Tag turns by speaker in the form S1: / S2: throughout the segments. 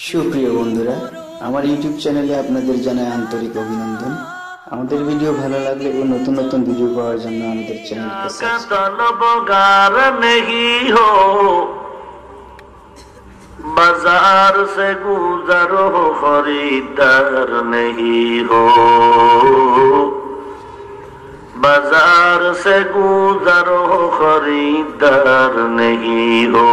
S1: সুপ্রিয় বন্ধুরা, আমার ইউটিউব চ্যানেলে আপনাদের জানাই আন্তরিক অভিনন্দন। আমাদের ভিডিও ভালো লাগলে ও নতুন নতুন ভিডিও পাওয়ার জন্য আমাদের চ্যানেলকে
S2: তলবগার नहीं हो बाजार से गुजरो खरीदार नहीं हो बाजार से गुजरो खरीदार नहीं हो।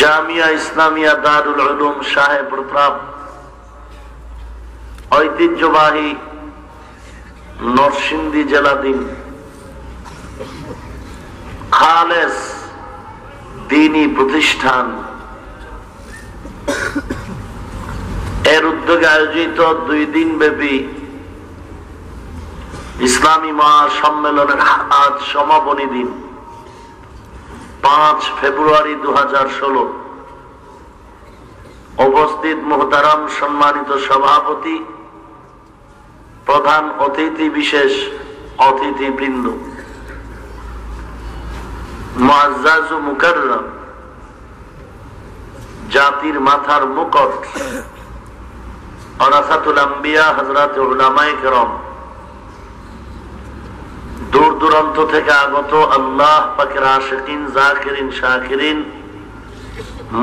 S2: জামিয়া ইসলামিয়া দারুল উলুম সাহেবপ্রতাপ ঐতিহ্যবাহী নরসিংদী জেলাধীন খালেস দ্বীনী প্রতিষ্ঠান এর উদ্যোগে আয়োজিত 2 দিন ব্যাপী ইসলামী মহাসম্মেলনের আজ সমাপনী দিন 5 ফেব্রুয়ারি 2016। উপস্থিত মুহতারাম সম্মানিত সভাপতি, প্রধান অতিথি, বিশেষ অতিথিবৃন্দ, মুআজ্জাজ ও মুকাররম, জাতির মাথার মুকুট ওরাসাতুল আম্বিয়া হযরত উলামায়ে কেরাম, দূর দূরান্ত থেকে আগত আল্লাহ পাকের আশিকিন, জাকিরিন, শাকিরিন,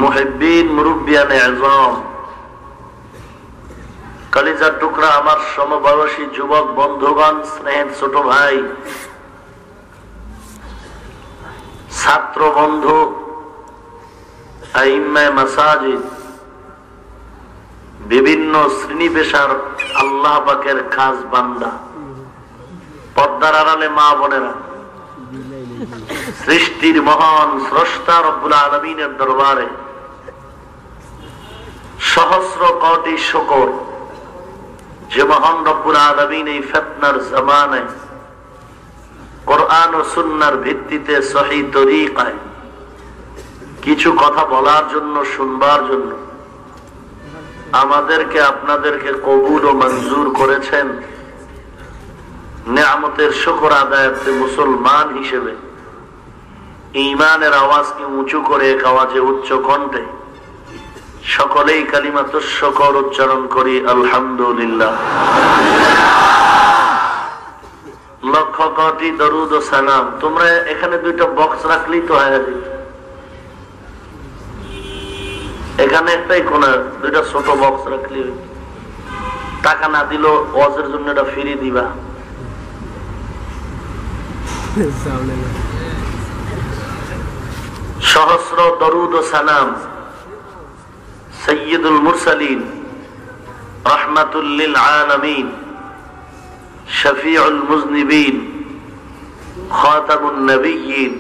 S2: মুহিব্বিন, মুরব্বিয়ানে আযম, কলিজার টুকরা আমার সমবয়সী যুবক বন্ধুগণ, স্নেহের ছোট ভাই, ছাত্র বন্ধু, আইম্মায়ে মাসাজিদ, বিভিন্ন শ্রেণী পেশার আল্লাহ পাকের খাস বান্দা, পর্দার আড়ালে মা বোনেরা, সৃষ্টির মহান স্রষ্টা রব্বুল আলামিনের দরবারে সহস্র কোটি শুকর যে মহান রব্বুল আলামিন এই ফিতনার জামানায় কোরআন ও সুন্নাহর ভিত্তিতে সহিহ তরিকায় কিছু কথা বলার জন্য, শুনবার জন্য আমাদেরকে আপনাদেরকে কবুল ও মঞ্জুর করেছেন। নেয়ামতের শুকর আদায়ার্থে মুসলমান হিসেবে ঈমানের আওয়াজকে উঁচু করে এক আওয়াজে উচ্চ কণ্ঠে সকলেই কালিমাতুশ শুকর উচ্চারণ করি, আলহামদুলিল্লাহ। লক্ষ কোটি দরুদ ও সালাম। তোমরা এখানে 2টা বক্স রাখলেই তো হয়ে যেত। এখানে একটাই কোনা, 2টা ছোট বক্স রাখলে টাকা না দিল ওয়াজের জন্য এটা ফ্রি দিবা। সহস্র দরুদ ও সালাম সাইয়্যিদুল মুরসালিন, রাহমাতুল লিল আলামিন, শফিউল মুজনিবিন, খাতামুন নবিয়্যিন,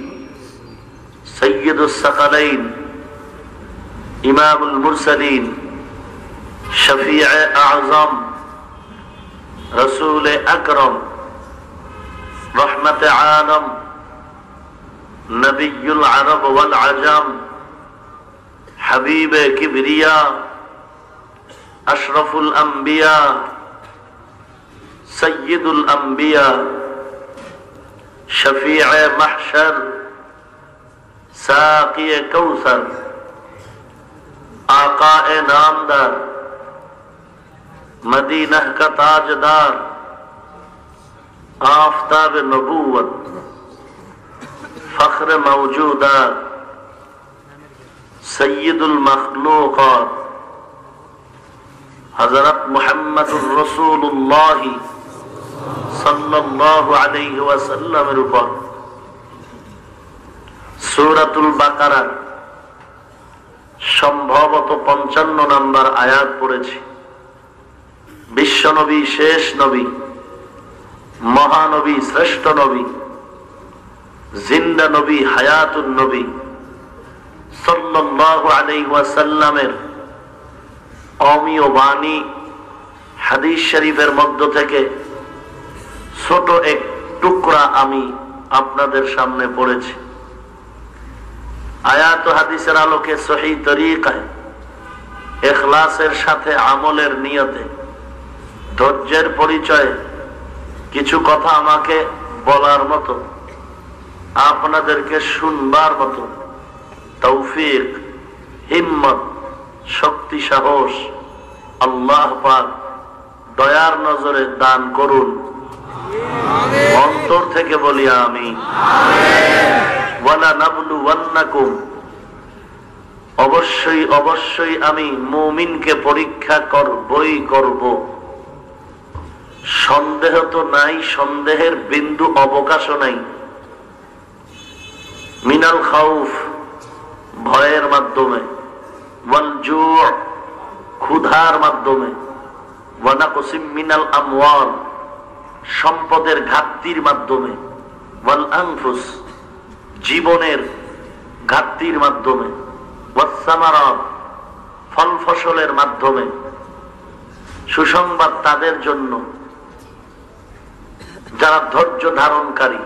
S2: সাইয়্যিদুস সাকালাইন, ইমামুল মুরসালিন, শফিয়ে আযম, রাসূল আকরাম, রহমতে আলম, নবিয়ুল আরব ওয়াল আজম, হাবিবে কিবরিয়া, আশরাফুল আম্বিয়া, সৈয়দুল আম্বিয়া, শফিয়ে মাহশর, সাকিয়ে কৌসর, आकाए नामदार, मदीना का ताजदार, आफताब नबूवत, फख्र मौजूदात, सय्यदुल मखलूकात, हजरत मुहम्मदुर रसूलुल्लाह सल्लल्लाहु अलैहि वसल्लम ऊपर सूरতুল বাকারা সম্ভবত 55 নম্বর আয়াত পড়েছি। বিশ্বনবী, শেষ নবী, মহানবী, শ্রেষ্ঠ নবী, জিন্দা নবী, হায়াতুন নবী সাল্লাল্লাহু আলাইহি ওয়াসাল্লামের অমীয় বাণী হাদিস শরীফের মধ্য থেকে ছোট এক টুকরা আমি আপনাদের সামনে পড়েছি। আয়াত ও হাদিসের আলোকে সহিহ তরিকায় ইখলাসের সাথে আমলের নিয়তে ধৈর্যের পরিচয়ে কিছু কথা আমাকে বলার মতো, আপনাদেরকে শুনবার মতো তৌফিক, হিম্মত, শক্তি, সাহস আল্লাহ পাক দয়ার নজরে দান করুন। অন্তর থেকে বলি আমিন। ওয়ালা নাবলুওয়ান্নাকুম, অবশ্যই অবশ্যই আমি মুমিনকে পরীক্ষা করব। সন্দেহ তো নাই, সন্দেহের বিন্দু অবকাশও নাই। মিনাল খাউফ, ভয়ের মাধ্যমে, ওয়াল জু', ক্ষুধার মাধ্যমে, ওয়া নাকসিম মিনাল আমওয়াল, সম্পদের ঘাটতির মাধ্যমে, ওয়াল আনফুস, জীবনের ঘাটতির মাধ্যমে, ওয়াস সামারাত, ফল ফসলের মাধ্যমে। সুসংবাদ তাদের জন্য যারা ধৈর্য ধারণকারী।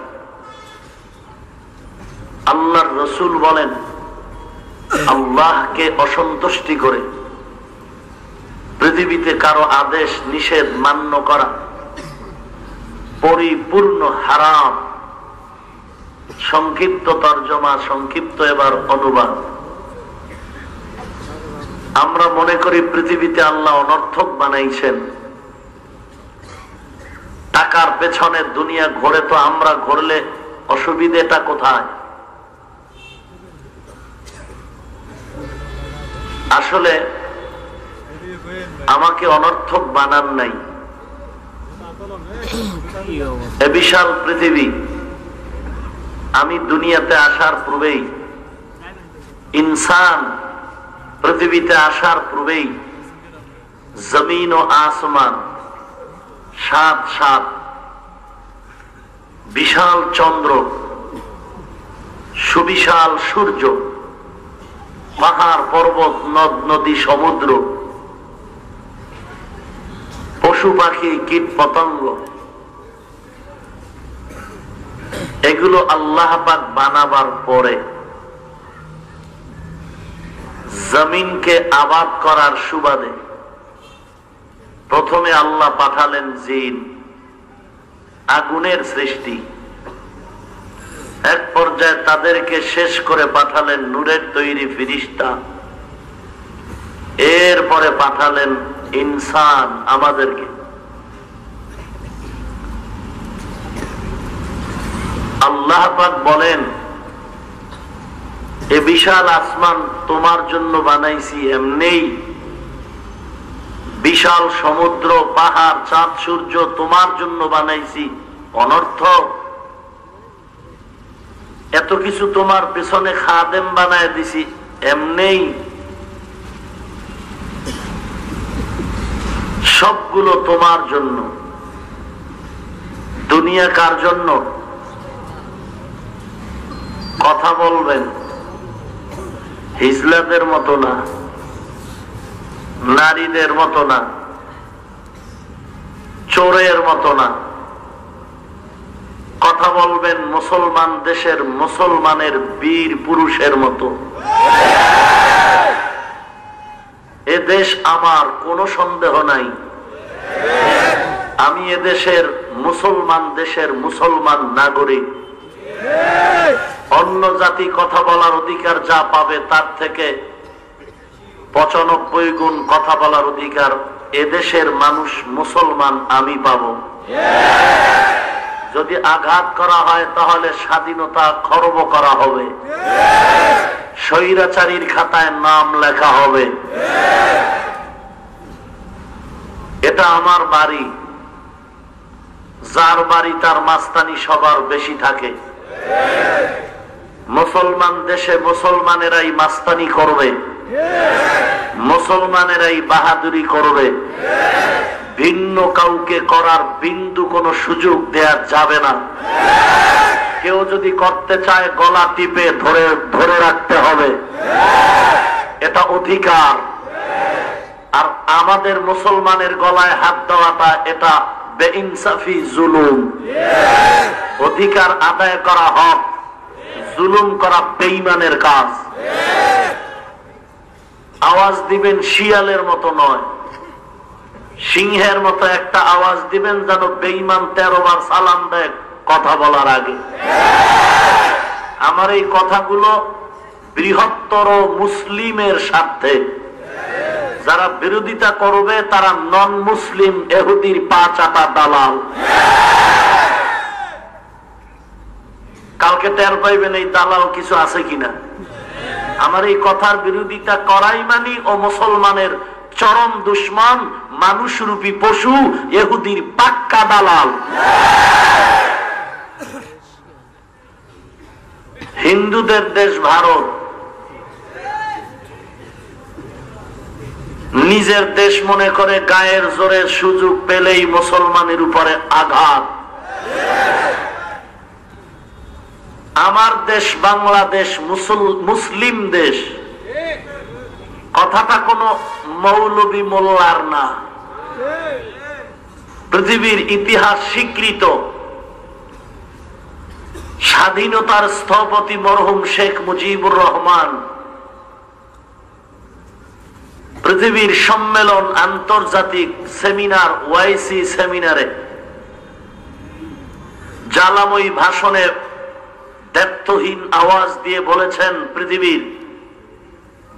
S2: আল্লাহর রাসূল বলেন, আল্লাহকে অসন্তুষ্টি করে পৃথিবীতে কারো আদেশ নিষেধ মান্য করা পরিপূর্ণ হারাম। সংক্ষিপ্ত তর্জমা, সংক্ষিপ্ত এবার অনুবাদ। আমরা মনে করি পৃথিবীতে আল্লাহ অনর্থক বানাইছেন, টাকার পেছনে দুনিয়া ঘোরে, তো আমরা ঘুরলে অসুবিধাটা কোথায়? আসলে আমাকে অনর্থক বানান নাই। এ বিশাল পৃথিবী আমি দুনিয়াতে আসার পূর্বেই, ইনসান পৃথিবীতে আসার পূর্বেই জমিন ও আসমান, সাত সাত বিশাল চন্দ্র, সুবিশাল সূর্য, পাহাড় পর্বত, নদ নদী, সমুদ্র, পশু পাখি, কীট পতঙ্গ, এগুলো আল্লাহ পাক বানাবার পরে জমিনকে আবাদ করার সুবাদে প্রথমে আল্লাহ পাঠালেন জিন, আগুনের সৃষ্টি। এক পর্যায়ে তাদেরকে শেষ করে পাঠালেন নূরের তৈরি ফিরিস্তা। এরপরে পাঠালেন ইনসান, আমাদেরকে। আল্লাহ পাক বলেন, এ বিশাল আসমান তোমার জন্য বানাইছি এমনি, বিশাল সমুদ্র, পাহাড়, চাঁদ, সূর্য তোমার জন্য বানাইছি অনর্থক। এত কিছু তোমার পেছনে খাদেম বানায় দিছি এমনি, সবগুলো তোমার জন্য। দুনিয়া কার জন্য? কথা বলবেন, হিজলাদের মতো না, নারীদের মতো না, চোরের মতো না। কথা বলবেন মুসলমান দেশের মুসলমানের বীর পুরুষের মতো। এ দেশ আমার, কোনো সন্দেহ নাই। আমি এদেশের মুসলমান দেশের মুসলমান নাগরিক। অন্য জাতি কথা বলার অধিকার যা পাবে তার থেকে 95 গুণ কথা বলার অধিকার এদেশের মানুষ মুসলমান আমি পাব। যদি আঘাত করা হয় তাহলে স্বাধীনতা খর্ব করা হবে, স্বৈরাচারীর খাতায় নাম লেখা হবে। এটা আমার বাড়ি, যার বাড়ি তার মাস্তানি সবার বেশি থাকে। মুসলমান দেশে মুসলমানেরাই মাস্তানি করবে, মুসলমানেরাই বাহাদুরি করবে। ভিন্ন কাউকে করার বিন্দু কোনো সুযোগ দেয়া যাবে না। কেউ যদি করতে চায় গলা টিপে ধরে রাখতে হবে, এটা অধিকার। আর আমাদের মুসলমানের গলায় হাত দেওয়াটা এটা বেইনসাফি, জুলুম। অধিকার আদায় করা হক, জুলুম করা বেঈমানের কাজ। আওয়াজ দিবেন শিয়ালের মতো নয়, সিংহের মতো একটা আওয়াজ দিবেন যেন বেঈমান 13 বার সালাম দেয় কথা বলার আগে। আমার এই কথাগুলো বৃহত্তর মুসলিমের স্বার্থে। যারা বিরোধিতা করবে তারা নন মুসলিম ইহুদির পা চাটা দালাল। কালকে টের পাইবেন এই দালাল কিছু আছে কিনা। আমার এই কথার বিরোধিতা করাই মানি ও মুসলমানের চরম দুশ্মন, মানুষরূপী পশু, ইহুদির পাক্কা দালাল। হিন্দুদের দেশ ভারত, নিজের দেশ মনে করে গায়ের জোরে সুযোগ পেলেই মুসলমানের উপরে আঘাত। আমার দেশ বাংলাদেশ মুসলিম দেশ, কথাটা কোন মৌলবী মোল্লার না। পৃথিবীর ইতিহাস স্বীকৃত স্বাধীনতার স্থপতি মরহুম শেখ মুজিবুর রহমান পৃথিবীর সম্মেলন, আন্তর্জাতিক সেমিনার, ওয়াইসি সেমিনারে জ্বালাময়ী ভাষণে দ্ব্যর্থহীন আওয়াজ দিয়ে বলেছেন, পৃথিবীর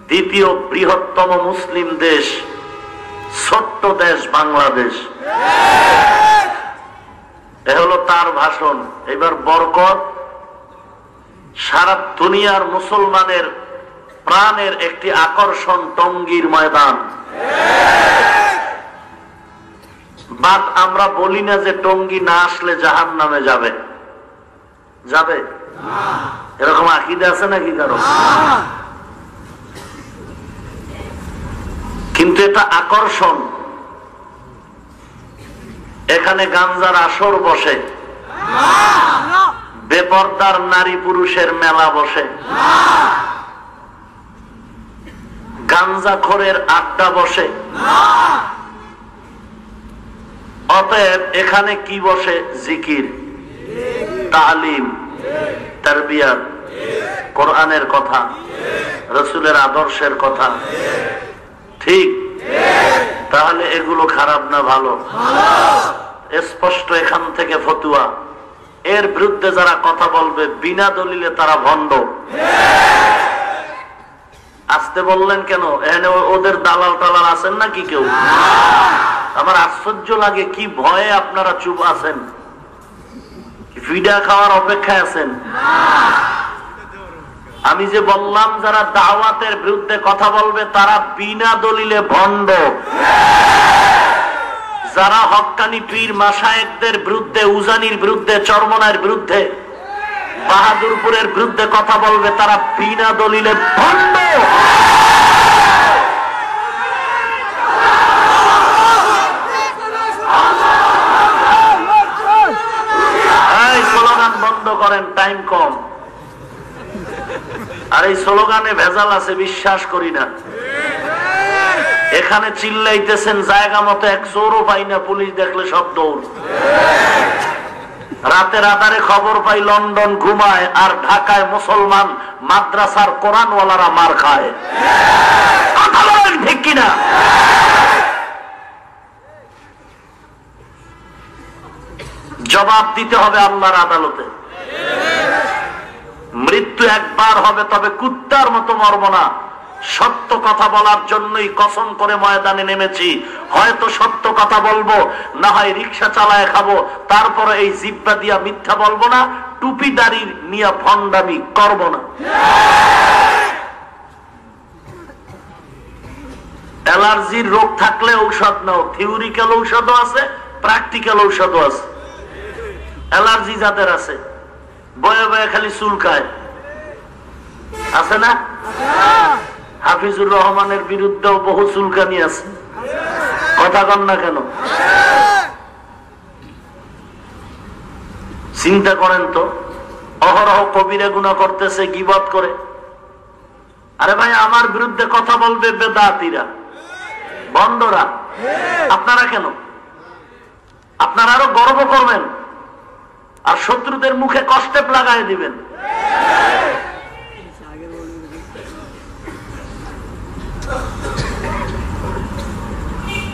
S2: দ্বিতীয় বৃহত্তম মুসলিম দেশ, ছোট্ট দেশ বাংলাদেশ। এ হলো তার ভাষণ। এবার বরকত সারা দুনিয়ার মুসলমানের প্রাণের একটি আকর্ষণ, টঙ্গীর ময়দান। বাট আমরা বলি না যে টঙ্গী না আসলে জাহান্নামে যাবে, যাবে এরকম আকীদা আছে নাকি কারো? কিন্তু এটা আকর্ষণ। এখানে গাঞ্জার আসর বসে, বেপরদার নারী পুরুষের মেলা বসে, গাঞ্জাখোরের আড্ডা বসে। অতএব এখানে কি বসে? জিকির, তালিম, তারবিয়াত, কোরআনের কথা, রাসূলের আদর্শের কথা। ঠিক? তাহলে এগুলো খারাপ না ভালো? স্পষ্ট এখান থেকে ফতুয়া। এর বিরুদ্ধে যারা কথা বলবে বিনা দলিলে তারা ভণ্ড। আসতে বললেন কেন? এখানে ওদের দালাল টালাল আছেন নাকি কেউ? আমার আশ্চর্য লাগে, কি ভয়ে আপনারা চুপ আছেন? ফিডা খাওয়ার অপেক্ষায় আছেন? আমি যে বললাম যারা দাওয়াতের বিরুদ্ধে কথা বলবে তারা বিনা দলিলে ভণ্ড। যারা হক্কানি পীর মাশায়েখদের বিরুদ্ধে, উজানির বিরুদ্ধে, চরমনার বিরুদ্ধে, বাহাদুরপুরের বিরুদ্ধে কথা বলবে তারা বিনা দলিলে ভণ্ড। এই স্লোগান বন্ধ করেন, টাইম কম। আর এই স্লোগানে ভেজাল আছে, বিশ্বাস করি না। এখানে চিল্লাইতেছেন, জায়গা মতো এক চোরও পাই না, পুলিশ দেখলে সব দৌড়। রাতের আধারে খবর পাই লন্ডন ঘুমায়, আর ঢাকায় মুসলমান মাদ্রাসার কোরআনওয়ালারা মার খায়। কথা বলেন ঠিক কিনা? জবাব দিতে হবে আল্লাহর আদালতে। মৃত্যু একবার হবে, তবে কুত্তার মতো মরব না। সত্য কথা বলার জন্যই কসম করে ময়দানে নেমেছি। হয়তো সত্য কথা বলবো, না হয় রিক্সা চালায় খাবো, তারপরে এই জিব্বা দিয়া মিথ্যা বলবো না, টুপি দাড়ি নিয়ে ভণ্ডামি করবো না। অ্যালার্জির রোগ থাকলে ঔষধ নাও, থিওরিক্যাল ঔষধও আছে, প্র্যাকটিক্যাল ঔষধও আছে। অ্যালার্জি যাদের আছে, বয়ে বয়ে খালি চুলকায়, আছে না? হাফিজুর রহমানের বিরুদ্ধেও বহু চুলকানি আছে, কথা কন না কেন? চিন্তা করেন তো, অহরহ কবিরা গুনাহ করতেছে, গীবত করে। আরে ভাই, আমার বিরুদ্ধে কথা বলবে বেদাতীরা, বন্ধরা। আপনারা কেন? আপনারা আরো গর্ব করবেন আর শত্রুদের মুখে কষ্টে লাগাই দিবেন।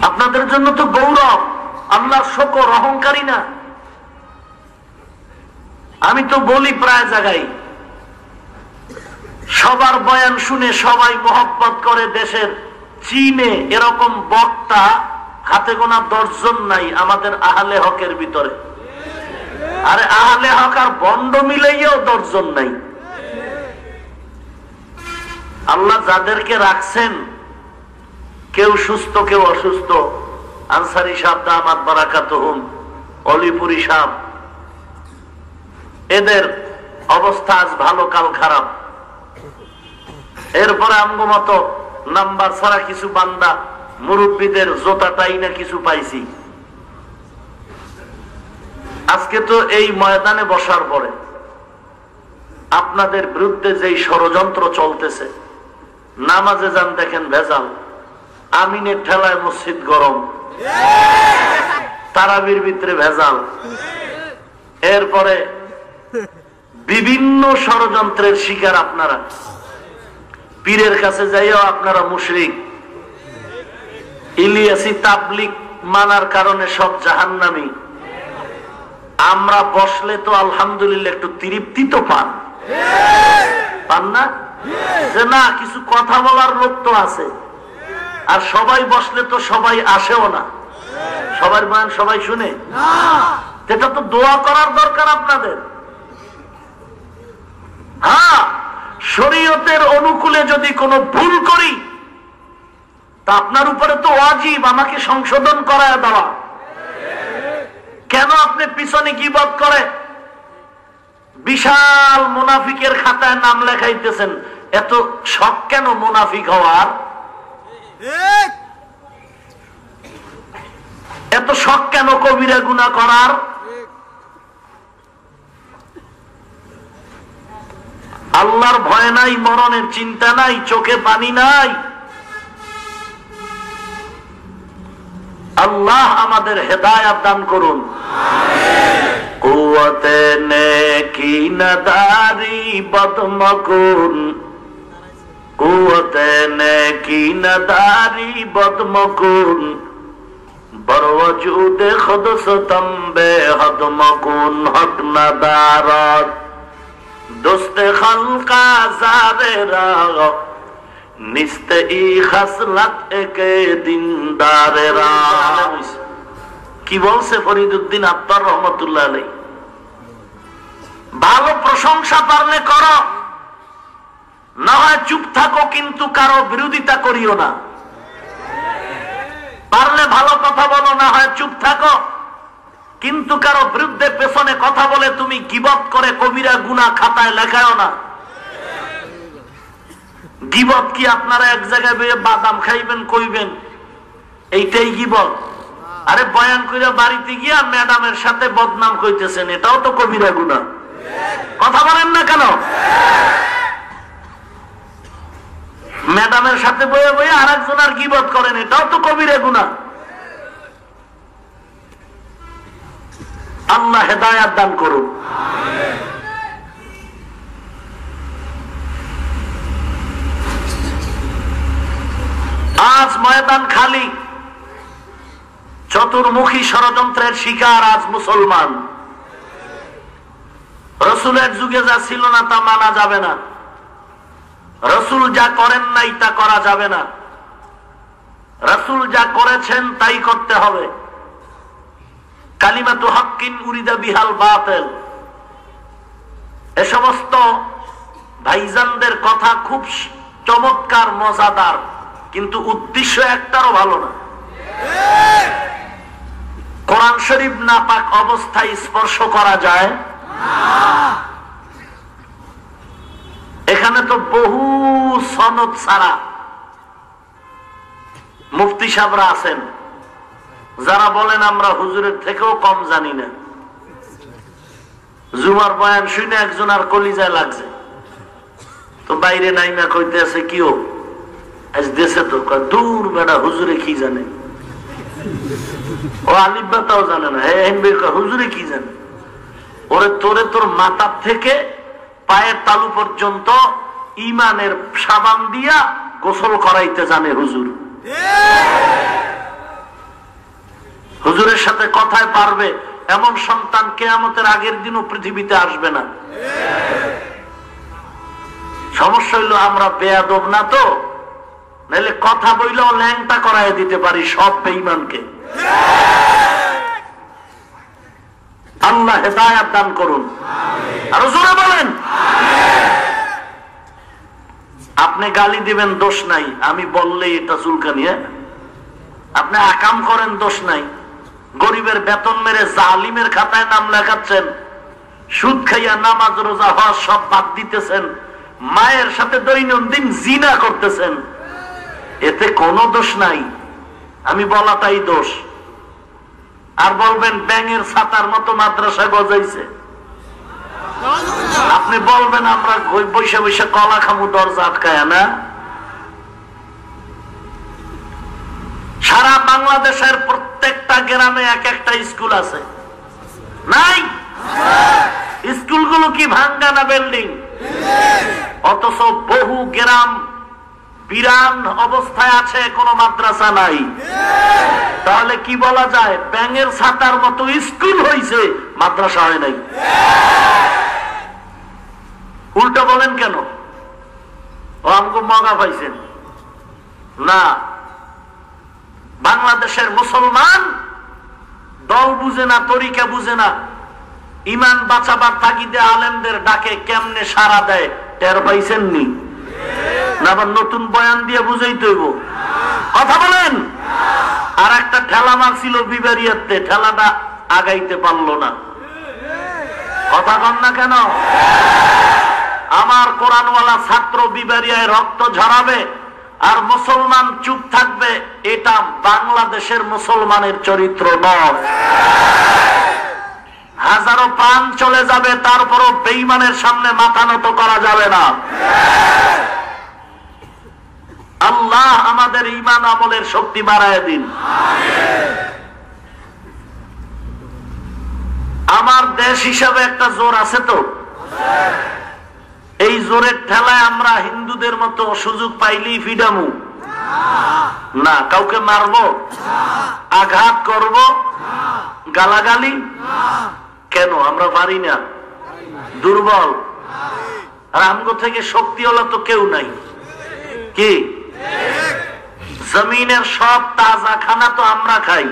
S2: আপনাদের জন্য তো গৌরব, আল্লাহর শুকর, অহংকারী না। আমি তো বলি প্রায় জায়গায়, সবার বয়ান শুনে সবাই মহব্বত করে দেশের, চীনে এরকম বক্তা হাতে গোনা 10 জন নাই আমাদের আহলে হকের ভিতরে। আরে আহলে হক আর বন্ড মিলাইয়াও 10 জন নাই। আল্লাহ যাদেরকে রাখছেন, কেউ সুস্থ কেউ অসুস্থ, আনসারী সাহেব দামাত বারাকাতুহুম, অলিপুরি সাহেব, এদের অবস্থা আজ ভালো কাল খারাপ। এরপরে আমগো মতো নাম্বার ছাড়া কিছু বান্দা মুরব্বীদের জোতাটাই না কিছু পাইছি। আজকে তো এই ময়দানে বসার পরে আপনাদের বিরুদ্ধে যেই ষড়যন্ত্র চলতেছে, নামাজে যান দেখেন ভেজাল, আমিনের ঠেলায় মসজিদ গরম, তারাবির ভিতরে ভেজাল, এরপরে বিভিন্ন ষড়যন্ত্রের শিকার আপনারা। পীরের কাছে যাইও আপনারা মুশরিক, ইলিয়াসি তাবলিগ মানার কারণে সব জাহান্নামী। আমরা বসলে তো আলহামদুলিল্লাহ একটু তৃপ্তি তো পান না, যে না কিছু কথা বলার লোক তো আছে। আর সবাই বসলে তো সবাই আসেও না, সবার বয়ান সবাই শুনে। এটা তো দোয়া করার দরকার আপনাদের। হ্যাঁ, শরীয়তের অনুকূলে যদি কোনো ভুল করি তা আপনার উপরে তো ওয়াজিব আমাকে সংশোধন করায় দেওয়া। কেন আপনি পিছনে গীবত করে বিশাল মুনাফিকের খাতায় নাম লেখাইতেছেন? এত শখ কেন মুনাফিক হওয়ার? এত শখ কেন কবিরা গুনাহ করার? আল্লাহর ভয় নাই, মরণের চিন্তা নাই, চোখে পানি নাই। আল্লাহ আমাদের হেদায়াত দান করুন। কুওয়াতে নেকি নাদারি বদমকুন, কুওয়াতে নেকি নাদারি বদমকুন, বরওজুদে খুদসতম বেহদমকুন, হক নাদারত দোস্তে খালকা জারেরা, নিস্তে ই খাসলাত একে দিনদারেরা। কি বলছে ফরিদউদ্দিন আত্তার রহমতুল্লাহ আলাইহি? ভালো প্রশংসা পারলে করো, না হয় চুপ থাকো, কিন্তু কারো বিরোধিতা করিও না। পারলে ভালো কথা বলো, না হয় চুপ থাকো, কিন্তু কারো বিরুদ্ধে পেছনে কথা বলে তুমি গীবত করে কবিরা গুনাহ খাতায় লেখায়ও না। গীবত কি আপনারা এক জায়গায় বসে বাদাম খাইবেন কইবেন এইটাই গীবত? আরে বয়ান কইরা বাড়িতে গিয়া ম্যাডামের সাথে বদনাম কইতেছেন, এটাও তো কবিরা গুনাহ। কথা বলেন না কেন? ম্যাডামের সাথে বয়ে বয়ে আরেকজনের গীবত করেন, এটাও তো কবিরা গুনাহ। আল্লাহ হেদায়াত দান করুন। আজ ময়দান খালি, চতুর্মুখী ষড়যন্ত্রের শিকার আজ মুসলমান। রসুলের যুগে যা ছিল না তা মানা যাবে না, রসুল যা করেন নাই তা করা যাবে না, রসুল যা করেছেন তাই করতে হবে। কালিমাতু হাক্কিন উরিদা বিহাল বাতিল, এ সমস্ত ভাইজানদের কথা খুব চমৎকার মজাদার, কিন্তু উদ্দেশ্য একটারও ভালো না। কোরআন শরীফ নাপাক অবস্থায় স্পর্শ করা যায় না। এখানে তো বহু সনদ ছাড়া মুফতি সাহেবরা আছেন যারা বলেন আমরা হুজুরের থেকেও কম জানি না। জুমার বয়ান শুনে একজন আর কলিজায় লাগছে, তো বাইরে নাইমা কইতে আছে কিও আজ দেশে তো দূর বেড়া হুজুরে কি জানে, ও আলিফ বাতাও জানে না, হুজুরে কি জানে? ওরে তোরে তোর মাথার থেকে পায়ের তালু পর্যন্ত ইমানের সাবান দিয়া গোসল করাইতে জানে হুজুর। হুজুরের সাথে কথায় পারবে এমন সন্তান কিয়ামতের আগের দিনও পৃথিবীতে আসবে না। সমস্যা হইলো আমরা বেয়াদব না তো, নাহলে কথা বইলেও ল্যাংটা করায় দিতে পারি সব বেঈমানকে। আল্লাহ হেদায়েত দান করুন, আরো জোরে বলেন। আপনি গালি দিবেন দোষ নাই, আমি বললেই এটা চুলকানি। আপনি আকাম করেন দোষ নাই, গরিবের বেতন মেরে জালিমের খাতায় নাম লেখাচ্ছেন, সুদ খাইয়া নামাজ রোজা হজ সব বাদ দিতেছেন, মায়ের সাথে দৈনন্দিন জিনা করতেছেন, এতে কোনো দোষ নাই, আমি বলাটাই দোষ। আর বলবেন ব্যাঙের ছাতার মতো মাদ্রাসা গজাইছে, আপনি বলবেন আমরা বৈশা বৈশা কলা খামু দরজা আটকায় না। সারা বাংলাদেশের প্রত্যেকটা গ্রামে এক একটা স্কুল আছে, নাই? স্কুলগুলো কি ভাঙ্গা না বিল্ডিং? অথচ বহু গ্রাম বিরান অবস্থায় আছে, কোনো মাদ্রাসা নাই। তাহলে কি বলা যায়? ব্যাঙের ছাতার মতো স্কুল হইছে, মাদ্রাসা হয় নাই। উল্টো বলেন কেন? ও আমাকে মগা পাইছেন না। বাংলাদেশের মুসলমান দল বুঝে না, তরিকা বুঝে না, ইমান বাঁচাবার তাগিদে আলেমদের ডাকে কেমনে সাড়া দেয় টের পাইছেন নি? না আবার নতুন বয়ান দিয়ে বুঝাইতে হইব? কথা বলেন। আর একটা ঠেলা মারছিল বিবারিয়াতে, ঠেলাটা আগাইতে পারলো না। কথা কন না কেন? আমার কোরআনওয়ালা ছাত্র বিবারিয়ায় রক্ত ঝরাবে আর মুসলমান চুপ থাকবে, এটা বাংলাদেশের মুসলমানের চরিত্র নয়। হাজারো প্রাণ চলে যাবে, তারপরও বেঈমানের সামনে মাথা নত করা যাবে না। আল্লাহ আমাদের ঈমান আমলের শক্তি বাড়ায় দিন। আমার দেশ হিসাবে একটা জোর আছে তো, এই জোরের ঠেলায় আমরা হিন্দুদের মতো সুযোগ পাইলেই ফিডামু না, কাউকে মারবো, আঘাত করব, গালাগালি কেন? আমরা পারি না, দুর্বল। আর আমগো থেকে শক্তি হলো তো কেউ নাই। কি জমিনের সব তাজা খানা তো আমরা খাই,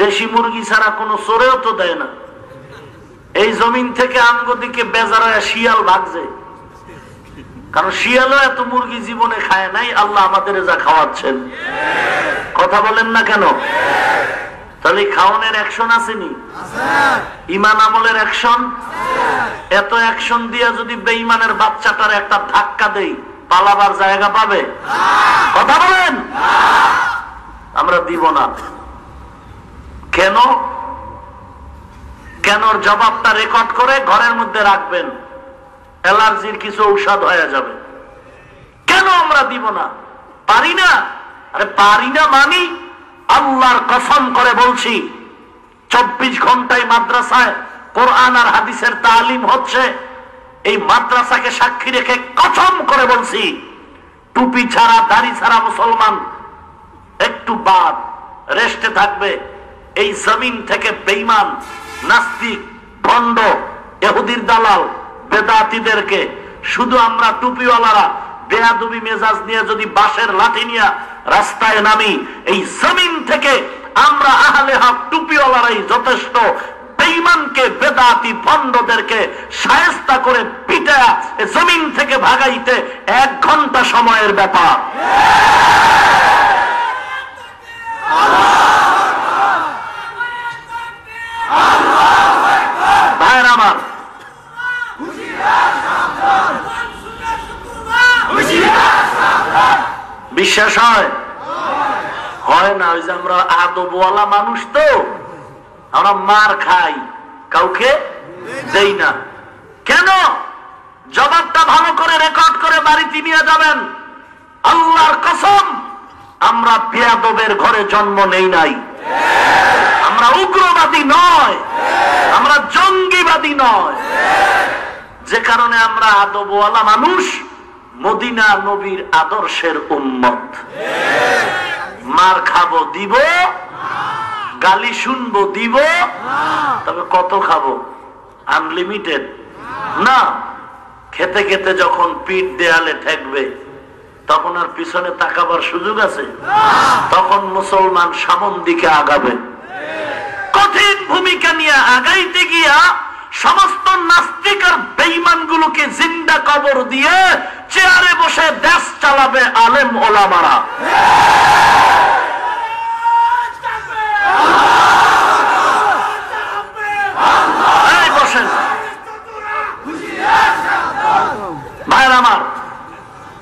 S2: দেশি মুরগি ছাড়া কোনো চোরেও তো দেয় না। এই জমিন থেকে আমগো দিকে বেজারায় শিয়াল ভাগছে, কারণ শিয়ালও এত মুরগি জীবনে খায় নাই, আল্লাহ আমাদের যা খাওয়াচ্ছেন। কথা বলেন না কেন? তাহলে খাওয়ানোর অ্যাকশন আসেনি? ঈমান আমলের অ্যাকশন। এত অ্যাকশন দিয়া যদি বেঈমানের বাচ্চাটার একটা ধাক্কা দেই, পালাবার জায়গা পাবে? কথা বলেন। আমরা দিব না। কেন? কেনর জবাবটা রেকর্ড করে ঘরের মধ্যে রাখবেন, অ্যালার্জির কিছু ঔষধ হয়ে যাবে। কেন আমরা দিব না? পারি না। আরে পারি না মানি, আল্লাহর কসম করে বলছি, 24 ঘন্টায় মাদ্রাসায় কোরআন আর হাদিসের তালিম হচ্ছে। এই মাদ্রাসাকে সাক্ষী রেখে কসম করে বলছি, টুপি ছাড়া দাড়ি ছাড়া মুসলমান একটু বাদ রেস্টে থাকবে। এই জমিন থেকে বেঈমান, নাস্তিক, ভণ্ড, ইহুদির দালাল, বেদাতীদেরকে শুধু আমরা টুপিওয়ালারা বেয়াদবি মেজাজ নিয়ে যদি বাঁশের লাঠি নিয়ে রাস্তায় নামি, এই জমিন থেকে আমরা আহলে হক টুপিওয়ালারাই যথেষ্ট। বেঈমানকে, বেদাতি, ভণ্ডদেরকে শায়েস্তা করে পিটা জমিন থেকে ভাগাইতে 1 ঘন্টা সময়ের ব্যাপার। ভাইয়ের আমার, বিশ্বাস হয়? হয় না। ওই যে আমরা আদবওয়ালা মানুষ তো, আমরা মার খাই, কাউকে দেই না। কেন? জবাবটা ভালো করে রেকর্ড করে বাড়িতে নিয়ে যাবেন। আল্লাহর কসম, আমরা বেয়াদবের ঘরে জন্ম নেই নাই। আমরা উগ্রবাদী নয়, আমরা জঙ্গিবাদী নয়। যে কারণে আমরা আদবওয়ালা মানুষ, মদিনা নবীর আদর্শের উম্মত। মার খাবো, দিব, গালি শুনবো, দিব, তবে কত খাবো? আনলিমিটেড না। খেতে খেতে যখন পিঠ দেয়ালে ঠেকবে তখন আর পিছনে তাকাবার সুযোগ আছে? তখন মুসলমান সামন দিকে আগাবে। কঠিন ভূমিকা নিয়ে আগাইতে গিয়া সমস্ত নাস্তিক আর বেঈমান গুলোকে জিন্দা কবর দিয়ে চেয়ারে বসে দেশ চালাবে আলেম ওলামারা। বসেন ভাইয়ের আমার,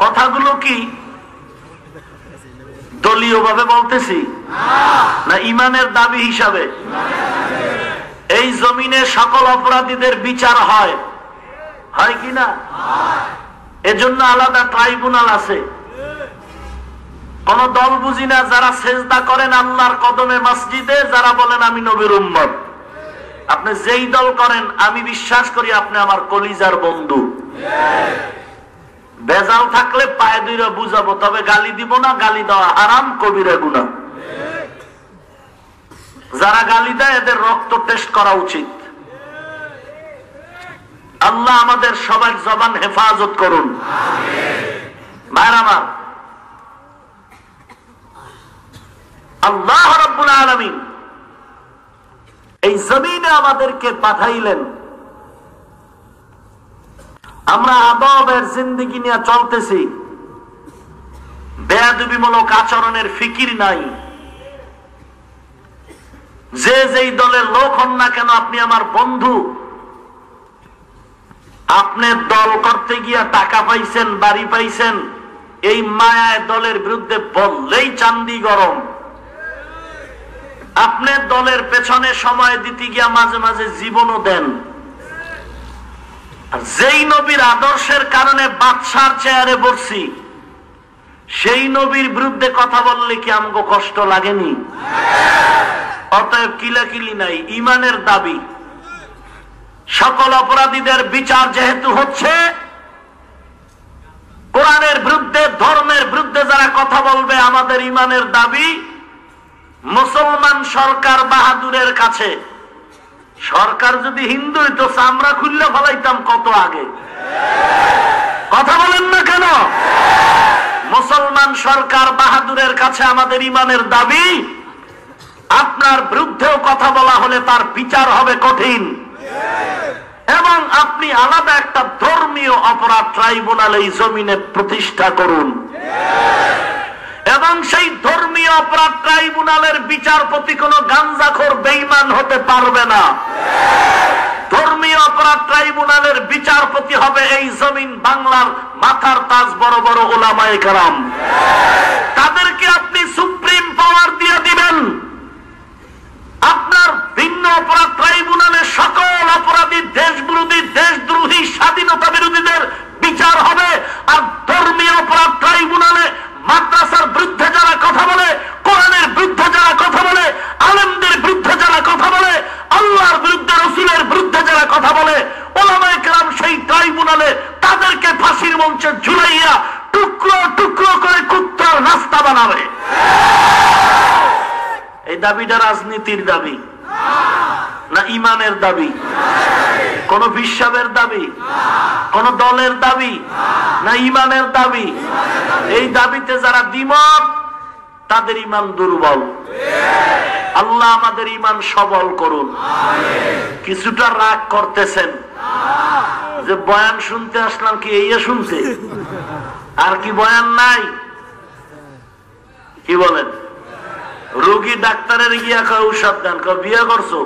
S2: কথাগুলো কি দলীয় ভাবে বলতেছি না ইমানের দাবি হিসাবে? এই জমিনে সকল অপরাধীদের বিচার হয়, হয় কি না? এজন্য আলাদা ট্রাইব্যুনাল আছে। কোন দল বুঝি না, যারা সেজদা করেন আল্লাহর কদমে মসজিদে, যারা বলেন আমি নবীর উম্মত। আপনি যেই দল করেন আমি বিশ্বাস করি আপনি আমার কলিজার বন্ধু। বেজাল থাকলে পায়ে দুইরা বুঝাবো, তবে গালি দিব না। গালি দেওয়া হারাম, কবিরা গুনাহ। যারা গালি দেয় এদের রক্ত টেস্ট করা উচিত। আল্লাহ আমাদের সবার জবান হেফাজত করুন। ভাইরা আমার, আল্লাহ রাব্বুল আলামিন এই জমিনে আমাদেরকে পাঠাইলেন। আমরা আদবের জিন্দেগি নিয়ে চলতেছি, বেয়াদবিমূলক আচরণের ফিকির নাই। যে যেই দলের লোক হন না কেন, আপনি আমার বন্ধু। আপনি দল করতে গিয়া টাকা পাইছেন, বাড়ি পাইছেন, এই মায়ায় দলের বিরুদ্ধে বললেই চান্দি গরম। আপনি দলের পেছনে সময় দিতে গিয়া মাঝে মাঝে জীবনও দেন। আর যেই নবীর আদর্শের কারণে বাদশার চেয়ারে বসছি, সেই নবীর বিরুদ্ধে কথা বললে কি আমগো কষ্ট লাগেনি? অতএব কিলাকিলি নাই, ইমানের দাবি। সকল অপরাধীদের বিচার যেহেতু হচ্ছে, কোরআনের বিরুদ্ধে, ধর্মের বিরুদ্ধে যারা কথা বলবে, আমাদের ইমানের দাবি মুসলমান সরকার বাহাদুরের কাছে। সরকার যদি হিন্দু হইতো চামড়া খুললে ফলাইতাম কত আগে। কথা বলেন না কেন? মুসলমান সরকার বাহাদুরের কাছে আমাদের ইমানের দাবি, আপনার বিরুদ্ধেও কথা বলা হলে তার বিচার হবে কঠিন। এবং আপনি আলাদা একটা ধর্মীয় অপরাধ ট্রাইব্যুনাল এই জমিনে প্রতিষ্ঠা করুন। এবং সেই ধর্মীয় অপরাধ ট্রাইব্যুনালের বিচারপতি কোন গাঞ্জাখোর বেঈমান হতে পারবে না। ধর্মীয় অপরাধ ট্রাইব্যুনালের বিচারপতি হবে এই জমিন বাংলার মাথার তাজ বড় বড় উলামায়ে কেরাম। তাদেরকে আপনি সুপ্রিম পাওয়ার দিয়ে দিবেন। আপনার ভিন্ন অপরাধ ট্রাইব্যুনালে সকল অপরাধী, দেশবিরোধী, দেশদ্রোহী, স্বাধীনতা বিরোধীদের বিচার হবে। আর ধর্মীয় অপরাধ ট্রাইব্যুনালে মাদ্রাসার বিরুদ্ধে যারা কথা বলে, কোরআনের বিরুদ্ধে যারা কথা বলে, আলেমদের বিরুদ্ধে যারা কথা বলে, আল্লাহর বিরুদ্ধে, রাসূলের বিরুদ্ধে যারা কথা বলে, উলামায়ে কেরাম সেই ট্রাইব্যুনালে তাদেরকে ফাঁসির মঞ্চে ঝুলাইয়া টুকরো টুকরো করে কুত্তার নাস্তা বানাবে। এই দাবিটা রাজনীতির দাবি না ইমানের দাবি? কোন বিশ্বাবের দাবি, কোন দলের দাবি না ইমানের দাবি? এই দাবিতে যারা দ্বিমত, তাদের ইমান দুর্বল। আল্লাহ আমাদের ইমান সবল করুন। কিছুটা রাগ করতেছেন যে বয়ান শুনতে আসলাম, কি এই শুনতে? আর কি বয়ান নাই? কি বলেন? রোগী ডাক্তারের গিয়া কয় ঔষধ দেন, কয় বিয়ে করছো,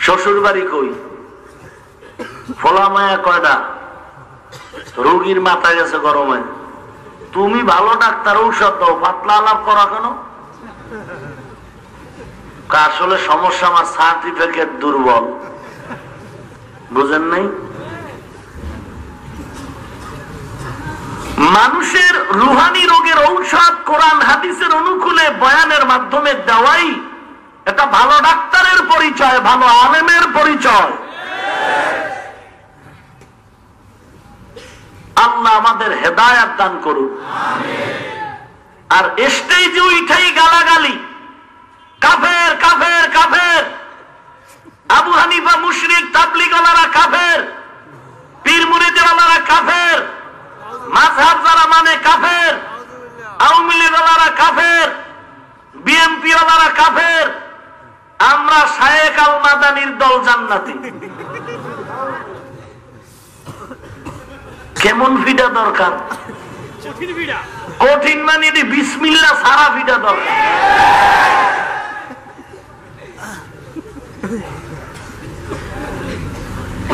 S2: শ্বশুর বাড়ি কই, ফলা মায়া কয়টা, রোগীর মাথা গেছে গরমে। তুমি ভালো ডাক্তার, ঔষধ দাও, পাতলা আলাপ করা কেন? আসলে সমস্যা আমার সার্টিফিকেট দুর্বল। বুঝেন নাই? মানুষের রুহানি রোগের ঔষধ কোরআন হাদিসের অনুকূলে বয়ানের মাধ্যমে দেওয়াই এটা ভালো ডাক্তারের পরিচয়, ভালো আলেমের পরিচয়। আল্লাহ আমাদের হেদায়েত দান করুন। আর স্টেজে উঠাই গালাগালি, কাফের কাফের কাফের, আবু হানিফা মুশরিক, তাবলীগওয়ালারা কাফের, পীর মুরিদওয়ালারা কাফের, মাযহাব যারা মানে কাফের, আওয়ামী লীগওয়ালারা কাফের, বিএনপি ওয়ালারা কাফের, আমরা শায়েখ আল মাদানির দল জান্নাতি। কেমন ফিডা দরকার? কঠিন মানে বিসমিল্লাহ সারা ফিডা দরকার।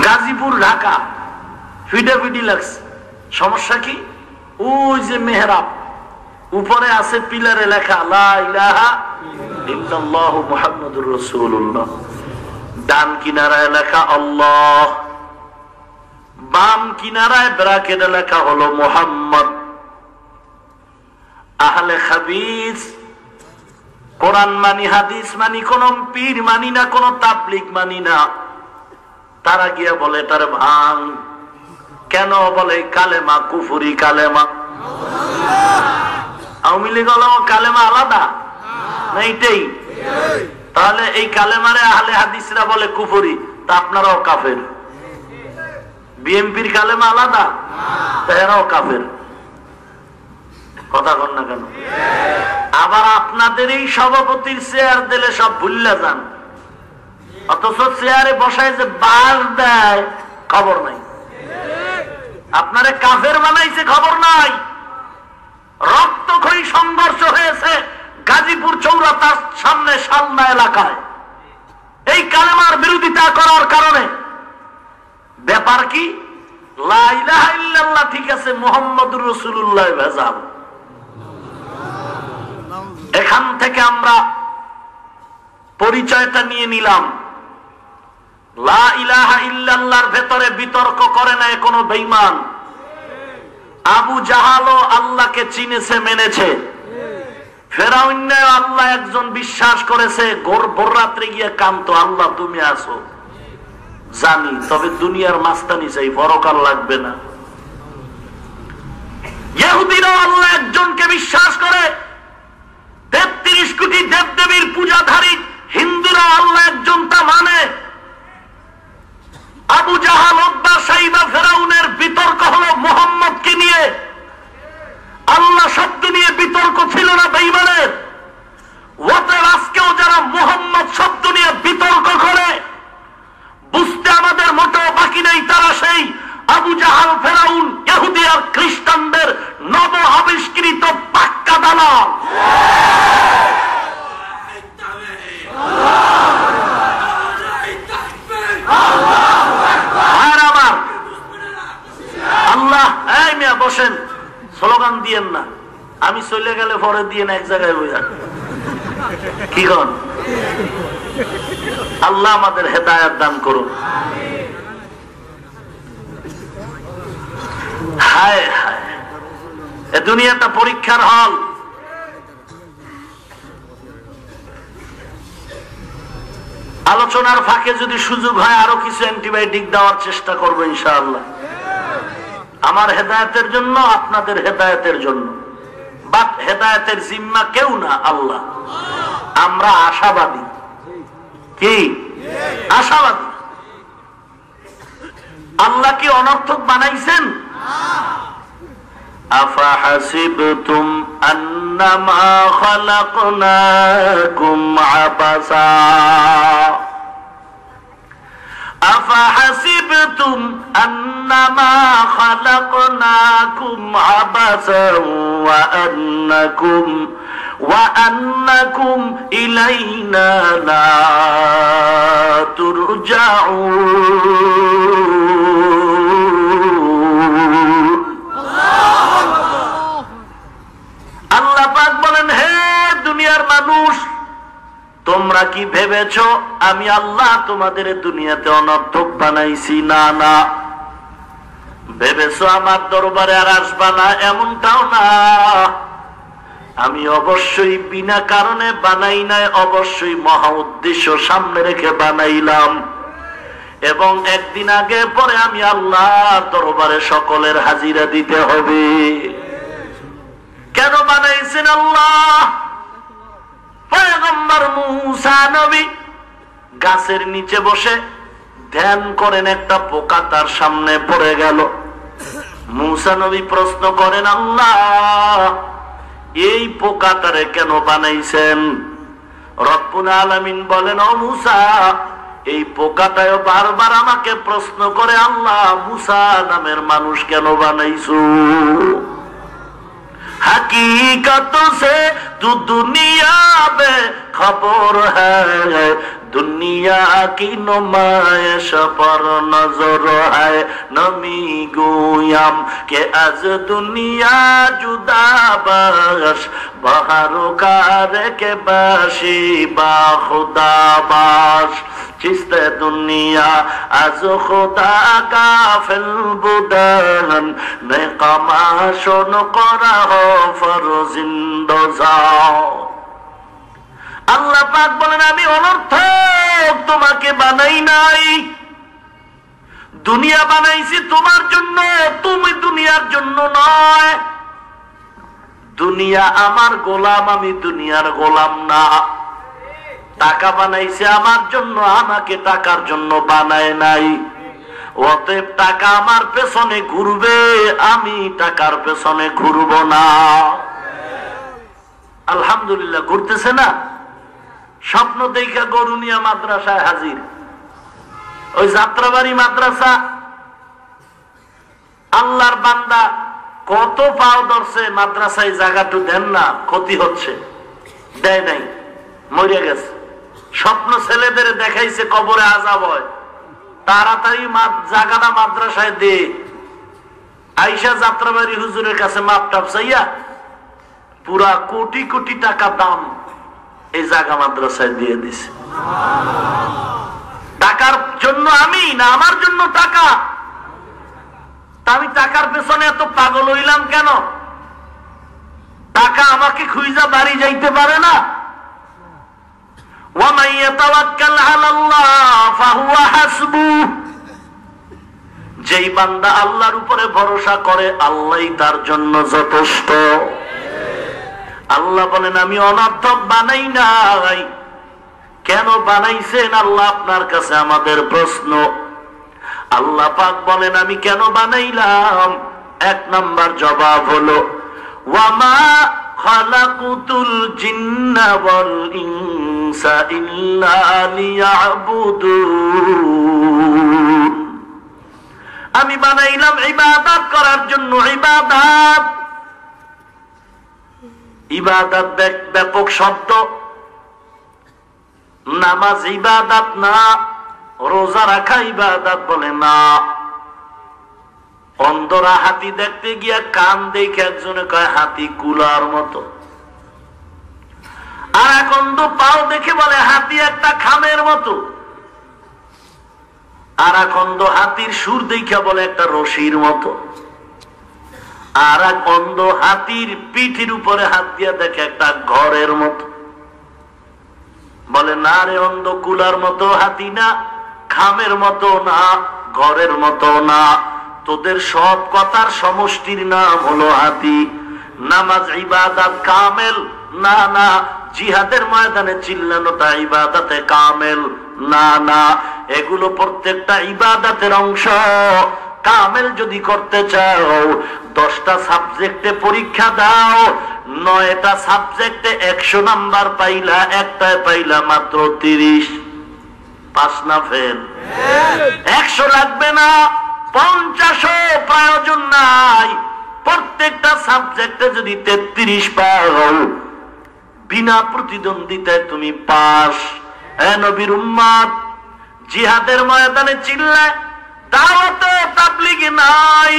S2: গাজীপুর ঢাকা ফিডাফিডি লাগছে, সমস্যা কি? ওই যে মেহরাব উপরে আছে পিলারে লেখা লা ইলাহা ইল্লাল্লাহু মুহাম্মাদুর রাসূলুল্লাহ, ডান কিনারায় লেখা আল্লাহ, বাম কিনারায় ব্র্যাকেটে লেখা হলো মুহাম্মদ। আহলে হাদিস কোরআন মানি, হাদিস মানি, কোন পীর মানি না, কোন তাবলীগ মানি না। তারা গিয়া বলে তার ভাঙ। কেন বলে? কালেমা কুফরি কালেমা। আওয়ামী লীগ কালেমা আলাদা না? এইটাই তাহলে এই কালেমারে আহলে হাদিসরা বলে কুফরি, তা আপনারাও কাফের। বিএনপির কালেমা আলাদা, তারাও কাফের। কথা কন না কেন? আবার আপনাদের এই সভাপতির চেয়ার দিলে সব ভুল্লা যান, অথচ চেয়ারে বসায় যে বাস দেয় খবর নাই। আপনারে কাফের বানাইছে খবর নাই। রক্তক্ষয়ী সংঘর্ষ হয়েছে গাজীপুর চৌরাস্তার সামনে সালনা এলাকায় এই কালেমার বিরোধিতা করার কারণে। ব্যাপার কি? লা ইলাহা ইল্লাল্লাহ ঠিক আছে, মুহাম্মদুর রাসূলুল্লাহ ভেজাল। এখান থেকে আমরা পরিচয়টা নিয়ে নিলাম। লা ইলাহা ইল্লাল্লাহর ভেতরে বিতর্ক করে না কোনো বেঈমান। আবু জাহালও আল্লাহকে চিনেছে, মেনেছে। ফেরাউন আল্লাহ একজন বিশ্বাস করেছে, ভোর রাত্রে গিয়ে কান্ত, আল্লাহ তুমি আছো জানি, তবে দুনিয়ার মাস্তানি চাই, পরকাল লাগবে না। ইহুদিরাও আল্লাহ একজনকে বিশ্বাস করে, ৩৩ কোটি দেবদেবীর পূজাধারী। হিন্দুরা আল্লাহ একজন তা মানে। আবু জাহাল, উতবা, সাইবা, ফেরাউনের বিতর্ক হলো মুহাম্মদকে নিয়ে। আল্লাহ শব্দ নিয়ে বিতর্ক ছিল না বেঈমানের। ওদের আজকেও যারা মুহাম্মদ শব্দ নিয়ে বিতর্ক করে, বুঝতে আমাদের মোটেও বাকি নেই, তারা সেই আবু জাহাল, ফেরাউন, ইহুদি আর খ্রিস্টানদের নব আবিষ্কৃত পাক্কা দালাল। আল্লাহ এই মিয়া বসেন, স্লোগান দিয়েন না। আমি চলে গেলে পরে দিয়ে এক জায়গায় বইয়া কি কন? আল্লাহ আমাদের হেদায়েত দান করুন। হায় হায়, এ দুনিয়াটা পরীক্ষার হল। আলোচনার ফাঁকে যদি সুযোগ হয় আরো কিছু অ্যান্টিবায়োটিক দেওয়ার চেষ্টা করবো ইনশাআল্লাহ, আমার হেদায়েতের জন্য, আপনাদের হেদায়েতের জন্য। বাট হেদায়েতের জিম্মা কেউ না, আল্লাহ। আমরা আশাবাদী। কি আশাবাদী? আল্লাহ কি অনর্থক বানাইছেন? আফাহাসিবতুম আন্নামা খালাকনাকুম আবাসা أفحسبتم أنما خلقناكم عبثا وأنكم إلينا لا ترجعون আল্লাহ পাক বলেন, হে দুনিয়ার মানুষ, তোমরা কি ভেবেছো আমি আল্লাহ তোমাদের দুনিয়াতে অনর্থক বানাইছি? না না। ভেবেছো আমার দরবারে আর আসবা না? এমনটাও না। আমি অবশ্যই বিনা কারণে বানাই নাই, অবশ্যই মহা উদ্দেশ্য সামনে রেখে বানাইলাম। এবং একদিন আগে পরে আমি আল্লাহর দরবারে সকলের হাজিরা দিতে হবে। কেন বানাইছেন আল্লাহ? পয়গম্বর মূসা নবী গাছের নিচে বসে ধ্যান করেন একটা পোকা তার সামনে পড়ে গেল। মুসা নবী প্রশ্ন করেন, আল্লাহ এই পোকাটারে কেন বানাইছেন? রব্বুল আলামিন বলেন, ও মুসা, এই পোকাটাও বারবার আমাকে প্রশ্ন করে, আল্লাহ মুসা নামের মানুষ কেন বানাইছো? हकीकत से तू दुनिया में खबर है, दुनिया की नुमाइश पर नजर है। नमी गोयम के आज दुनिया जुदा बश, बहारों का रे के बाशी बा खुदा बाश। चिस्ते दुनिया आज खुदा का फिल बुदन, ने कमाशों करा हो फरजिंदो जाओ। আল্লাহ পাক বলেন, আমি অনর্থক তোমাকে বানাই নাই, দুনিয়া বানাইছি তোমার জন্য, তুমি দুনিয়ার জন্য নয়। দুনিয়া আমার গোলাম, আমি দুনিয়ার গোলাম না। টাকা বানাইছে আমার জন্য, আমাকে টাকার জন্য বানায় নাই। অতএব টাকা আমার পেছনে ঘুরবে, আমি টাকার পেছনে ঘুরব না। আলহামদুলিল্লাহ ঘুরতেছে না? স্বপ্ন দেখা গরুনিয়া মাদ্রাসায় হাজির, ওই যাত্রাবাড়ি মাদ্রাসা। আল্লাহর বান্দা কত পাও ধরছে, মাদ্রাসায় জায়গাটু দেন না, ক্ষতি হচ্ছে, দেয় নাই, মরে গেছে। স্বপ্ন ছেলেদের দেখাইছে কবরে আযাব হয়, তাড়াতাড়ি জায়গাটা মাদ্রাসায় দে। আইসা যাত্রাবাড়ি হুজুরের কাছে মাপ টাপ চাইয়া পুরা কোটি কোটি টাকা দাম এই জায়গা মাদ্রাসায় দিয়ে দিছে। টাকার জন্য আমি না, আমার জন্য টাকা। আমি টাকার পেছনে এত পাগল হইলাম কেন? টাকা আমাকে খুঁজা বাড়ি যাইতে পারে না। ওয়ামান ইয়াতাওয়াক্কাল আলাল্লাহ ফাহুয়া হাসবুহ, যেই বান্দা আল্লাহর উপরে ভরসা করে আল্লাহই তার জন্য যথেষ্ট। আল্লাহ বলেন, আমি অনর্থক বানাই নাই। কেন বানাইছেন আল্লাহ আপনার কাছে আমাদের প্রশ্ন। আল্লাহ পাক বলেন, আমি কেন বানাইলাম? এক নাম্বার জবাব হলো, ওয়ামা খালাকুতুল জিন্না ওয়াল ইনসা ইল্লা লিয়াবুদুন। আমি বানাইলাম ইবাদত করার জন্য। ইবাদত, ইবাদত ব্যাপক শব্দ। নামাজ ইবাদত না, রোজা রাখা ইবাদত বলে না। অন্ধরা হাতি দেখতে গিয়া কান দেখে একজনে কয় হাতি কুলার মতো, আর এক অন্ধ পাও দেখে বলে হাতি একটা খামের মতো, আর এক অন্ধ হাতির সুর দেখে বলে একটা রশির মতো, আর এক অন্ধ হাতির পিঠির উপরে হাত দিয়া দেখে একটা ঘরের মতো। বলে না রে অন্ধ, কুলার মতো হাতি না, খামের মতো না, ঘরের মতো না, তোদের সব কথার সমষ্টির নাম হলো হাতি। নামাজ ইবাদত কামেল না, না। জিহাদের ময়দানে চিল্লানোটা ইবাদতে কামেল না, না। এগুলো প্রত্যেকটা ইবাদতের অংশ। কামেল যদি করতে চাও 10টা সাবজেক্টে পরীক্ষা দাও, 9টা সাবজেক্টে 100 নাম্বার পাইলা, একটায় পাইলা মাত্র 30। পাস না ফেল? 100 লাগবে না, 50ও প্রয়োজন নাই। প্রত্যেকটা সাবজেক্টে যদি 33 পাও, বিনা প্রতিদ্বন্দ্বিতায় তুমি পাস। নবীর উম্মত জিহাদের ময়দানে চিল্লায়, দাওয়াতে তাবলীগে নাই,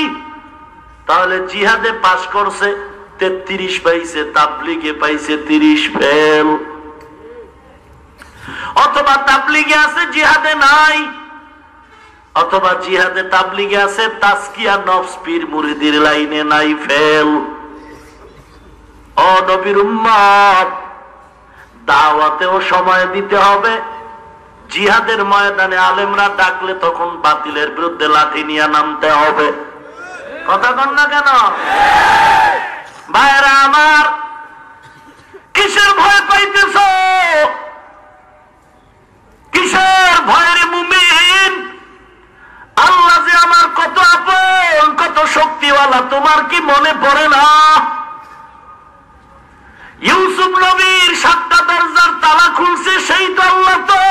S2: তাহলে জিহাদে পাস করছে 33 পাইছে, তাবলীগে পাইছে 30 ফেল। অথবা তাবলীগে আছে জিহাদে নাই, অথবা জিহাদে তাবলীগে আছে তাজকিয়া নফস পীর মুরিদের লাইনে নাই, ফেল। ও নবীর উম্মত, দাওয়াতেও সময় দিতে হবে। জিহাদের ময়দানে আলেমরা ডাকলে তখন বাতিলের বিরুদ্ধে লাঠি নিয়ে নামতে হবে। কথা কন না কেন ভাইরা আমার? কিসের ভয় পাইতেছ? কিসের ভয়ের মুমিন? কি মনে পড়ে না? ইউসুফ নবীর 7টা দরজার তালা খুলছে সেই তো আল্লাহ। তো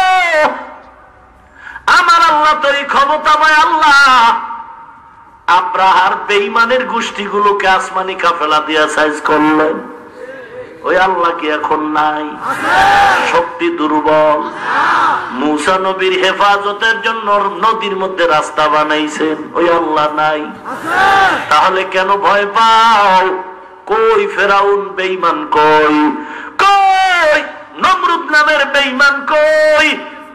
S2: আমার আল্লাহ তো এই ক্ষমতাময় আল্লাহ আব্রাহার বেঈমানের গোষ্ঠীগুলোকে আসমানি কাফেলা দিয়া সাইজ করলেন। ওই আল্লাহ কি এখন নাই? শক্তি দুর্বল। মূসা নবীর হেফাজতের জন্য নদীর মধ্যে রাস্তা বানাইছেন, ওই আল্লাহ নাই? তাহলে কেন ভয় পাও? কই ফেরাউন বেঈমান? কই কই নমরুদ নামের বেঈমান? কই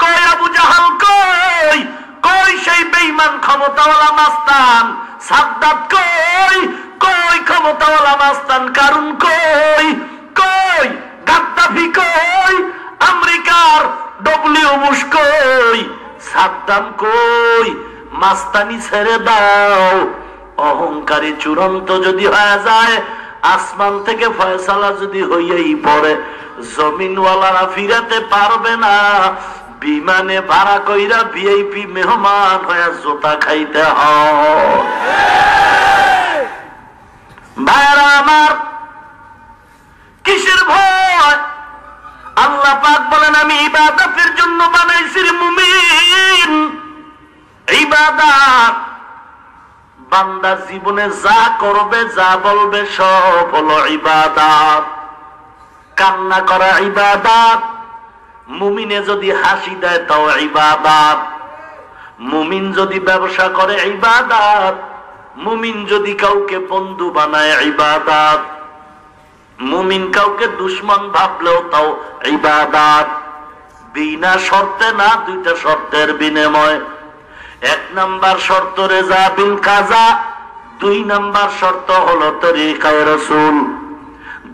S2: কই আবু জাহাল? কই কই সেই বেঈমান ক্ষমতাওয়ালা মাস্তান সাদ্দাত? কই কই ক্ষমতাওয়ালা মাস্তান কারুন? কই কই গাদ্দাফি? কই আমেরিকার ডব্লিউ বুশ? কই সাদ্দাম? কই মাস্তানি ছেড়ে দাও। অহংকারী চূড়ান্ত যদি হয়ে যায়, আসমান থেকে ফয়সালা যদি হইয়াই পড়ে, জমিনওয়ালারা ফিরাতে পারবে না। বিমানে ভাড়া কইরা ভিআইপি মেহমান হয়ে জোতা খাইতে হয়। ভাইরা আমার, কিসের ভয়? আল্লাহ পাক বলেন, আমি ইবাদতের জন্য বানাইছি রে মুমিন। ইবাদত বান্দা জীবনে যা করবে, যা বলবে সব হলো ইবাদত। কান্না করা ইবাদত, মুমিনে যদি হাসি দেয় তাও ইবাদত। মুমিন যদি ব্যবসা করে ইবাদত, মুমিন যদি কাউকে বন্ধু বানায় ইবাদত, মুমিন কাউকে দুশ্মন ভাবলেও তাও ইবাদত। বিনা শর্তে না, 2টা শর্তের বিনিময়। 1 নাম্বার শর্ত রেজা বিল কাজা, 2 নাম্বার শর্ত হলো তরিকায়ে রাসূল।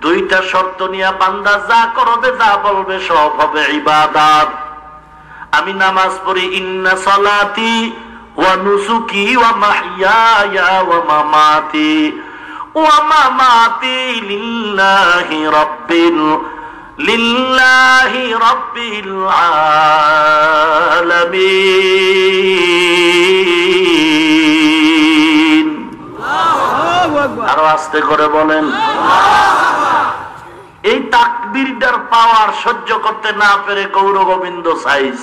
S2: 2টা শর্ত নিয়ে বান্দা যা করবে, যা বলবে সব হবে ইবাদত। আমি নামাজ পড়ি, ইন্না সালাতি ওয়া নুসুকি ওয়া মাহইয়ায়া ওয়া মামাতি ওয়া মামাতি লিল্লাহি রাব্বিল আলামিন। আরো আস্তে করে বলেন। এই তাকবীরটার পাওয়ার সহ্য করতে না পেরে গৌর গোবিন্দ সাইজ,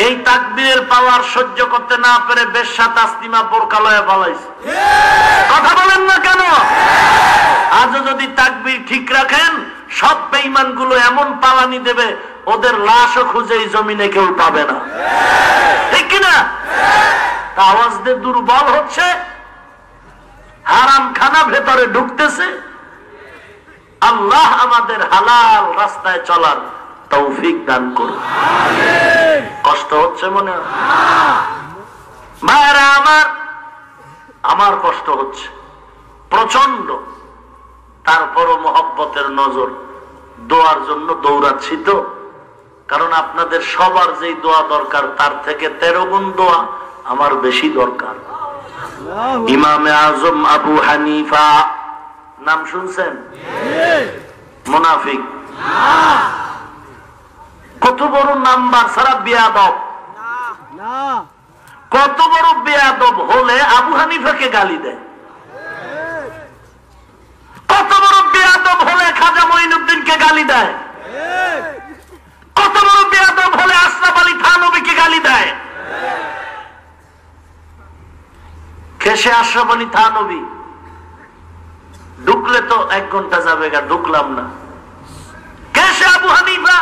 S2: এই তাকবীরের পাওয়ার সহ্য করতে না পেরে বেশ্যা তাসলিমা বোরকালয়ে পালাইছে। কথা বলেন না কেন? আজও যদি তাকবীর ঠিক রাখেন, সব বেঈমান গুলো এমন পালানি দেবে, ওদের লাশও খুঁজে এই জমিনে কেউ পাবে না। ঠিক কিনা? আওয়াজ দিয়ে দুর্বল হচ্ছে, হারাম খানা ভেতরে ঢুকতেছে। আল্লাহ আমাদের হালাল রাস্তায় চলার তৌফিক দান করুন। কষ্ট হচ্ছে মনে হয়? ভাইরা আমার কষ্ট হচ্ছে প্রচন্ড। তারপরও মহব্বতের নজর, দোয়ার জন্য দৌড়াচ্ছি তো। কারণ আপনাদের সবার যেই দোয়া দরকার, তার থেকে 13 গুণ দোয়া আমার বেশি দরকার। ইমামে আজম আবু হানিফা নাম শুনছেন? মুনাফিক। কত বড় নাম্বার ছাড়া বেয়াদব, কত বড় বেয়াদব হলে আবু হানিফাকে গালি দেয়, কত বড় বেয়াদব হলে খাজা মঈনুদ্দিনকে গালি দেয়, কত বড় বেয়াদব হলে আশরাফ আলী থানভীকে গালি দেয়। কেসে আশরাফ আলী থানভী? ঢুকলে তো 1 ঘন্টা যাবে, ঢুকলাম না। কেসে আবু হানিফা?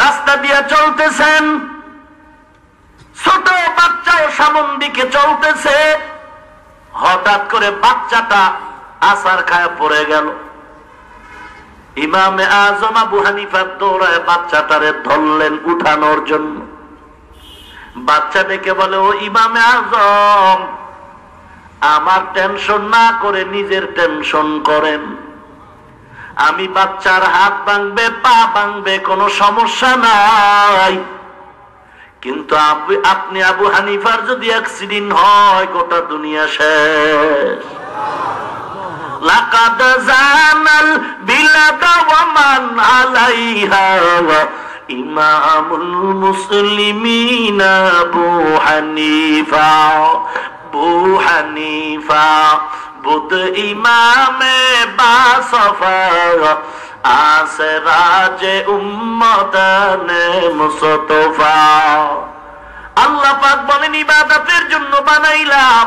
S2: রাস্তা দিয়ে চলতেছেন, ছোট বাচ্চাও সামন দিকে চলতেছে, হঠাৎ করে বাচ্চাটা আসার খায় পড়ে গেল। ইমামে আজম আবু হানিফা দৌড়ায় বাচ্চাটারে ধরলেন উঠানোর জন্য। বাচ্চা ডেকে বলে, ও ইমামে আজম, আমার টেনশন না করে নিজের টেনশন করেন। আমি বাচ্চার হাত ভাঙবে, পা ভাঙবে, কোনো সমস্যা নাই, কিন্তু আপনি আবু হানিফার যদি অ্যাক্সিডেন্ট হয়, গোটা দুনিয়া শেষ। লাকাদ জানাল বিলাদা ওয়া মান আলাইহা ওয়া ইমামুল মুসলিমিন আবু হানিফা আবু হানিফা বুধ ইমামে বাসফা আসে রাজে উম্মতানে মুস্তফা। আল্লাহ পাক বলেন ইবাদতের জন্য বানাইলাম,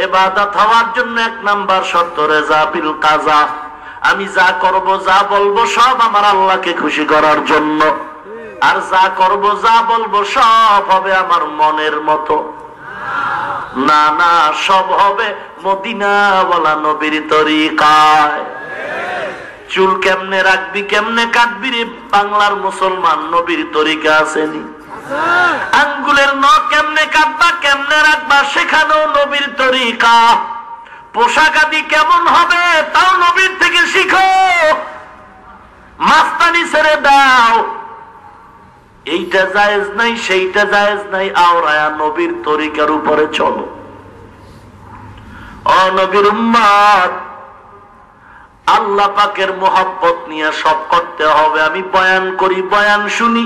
S2: ইবাদত হওয়ার জন্য এক নাম্বার শর্ত রেজা বিল কাজা। আমি যা করব যা বলবো সব আমার আল্লাহকে খুশি করার জন্য, আর যা করব যা বলবো সব হবে আমার মনের মতো না, না সব হবে মদিনাওয়ালা নবীর তরিকায়। চুল কেমনে রাখবি কেমনে কাটবি রে বাংলার মুসলমান, নবীর তরিকা আসেনি? আঙ্গুলের নখ কেমনে কাটবা কেমনে রাখবা সেখানেও নবীর তরিকা। পোশাক আদি কেমন হবে তাও নবীর থেকে শিখো, মাস্তানি ছেড়ে দাও। এইটা জায়েজ নাই সেইটা জায়েজ নাই, আওরায়া নবীর তরিকার উপরে চলো। ও নবীর উম্মত, আল্লাহ পাকের মোহাব্বত নিয়ে সব করতে হবে। আমি বয়ান করি, বয়ান শুনি,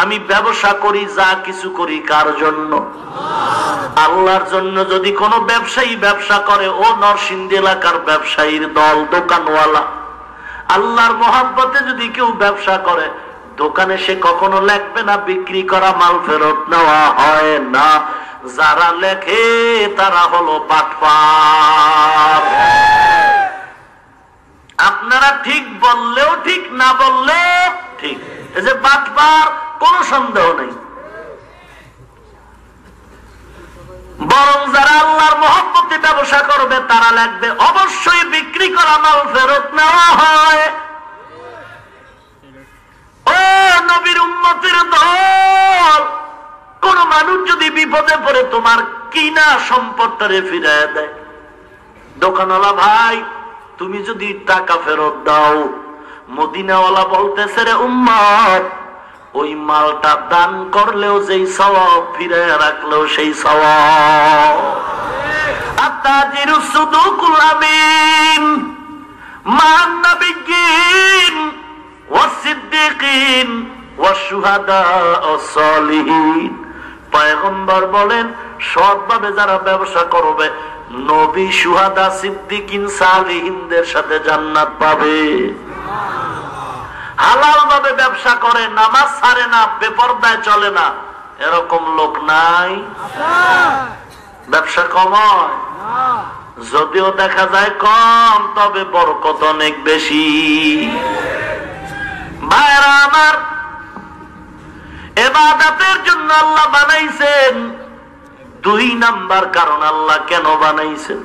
S2: আমি ব্যবসা করি, যা কিছু করি কার জন্য? আল্লাহর জন্য। যদি কোনো ব্যবসায়ী ব্যবসা করে, ও নরসিংদী এলাকার ব্যবসায়ীর দল, দোকানওয়ালা, আল্লাহর মোহাব্বতে যদি কেউ ব্যবসা করে, দোকানে সে কখনো লেখবে না বিক্রি করা মাল ফেরত নেওয়া হয় না। যারা লেখে তারা হলো বাটপার। আপনারা ঠিক বললেও ঠিক, না বললেও ঠিক, এই যে বাটপার, কোনো সন্দেহ নেই। বরং যারা আল্লাহর মহব্বতে ব্যবসা করবে তারা লাগবে অবশ্যই বিক্রি করা মাল ফেরত নেওয়া হয়। ও নবীর উম্মতের দল, কোন মানুষ যদি বিপদে পড়ে তোমার কিনা সম্পদটারে ফিরাইয়া দেয়, দোকানওয়ালা ভাই তুমি যদি টাকা ফেরত দাও, মদিনাওয়ালা বলতেছে রে উম্মত, ওই মালটা দান করলেও যেই সওয়াব, ফিরাইয়া রাখলেও সেই সওয়াব। আত্তাজিরুস সুদুকুল আমিন মান নাবিয়্যিন ওয়াস সিদ্দিকিন ওয়াস শুহাদা ওয়াস সালিহিন। পয়গম্বর বলেন সৎভাবে যারা ব্যবসা করবে, নবী, শুহাদা, সিদ্দিকিন, সালিহিনদের সাথে জান্নাত পাবে। হালাল ভাবে ব্যবসা করে, নামাজ ছাড়ে না, বেপরদায় চলে না, এরকম লোক নাই? ব্যবসা কমায়, যদিও দেখা যায় কম, তবে বরকত অনেক বেশি। ভাইরা আমার, ইবাদতের জন্য আল্লাহ বানাইছেন। দুই নাম্বার কারণ আল্লাহ কেন বানাইছেন,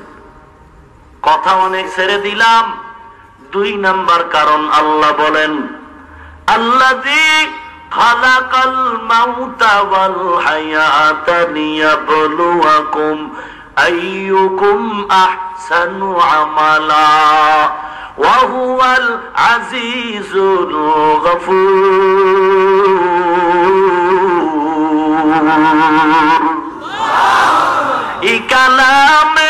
S2: কথা অনেক ছেড়ে দিলাম। দুই নাম্বার কারণ আল্লাহ বলেন, আল্লাযী খালাকাল মাউতা ওয়াল হায়াতা লিয়াবলুয়াকুম আইয়ুকুম আহসানু আমালা ওয়া হুয়াল আজিজুল গফুর। এই কালামে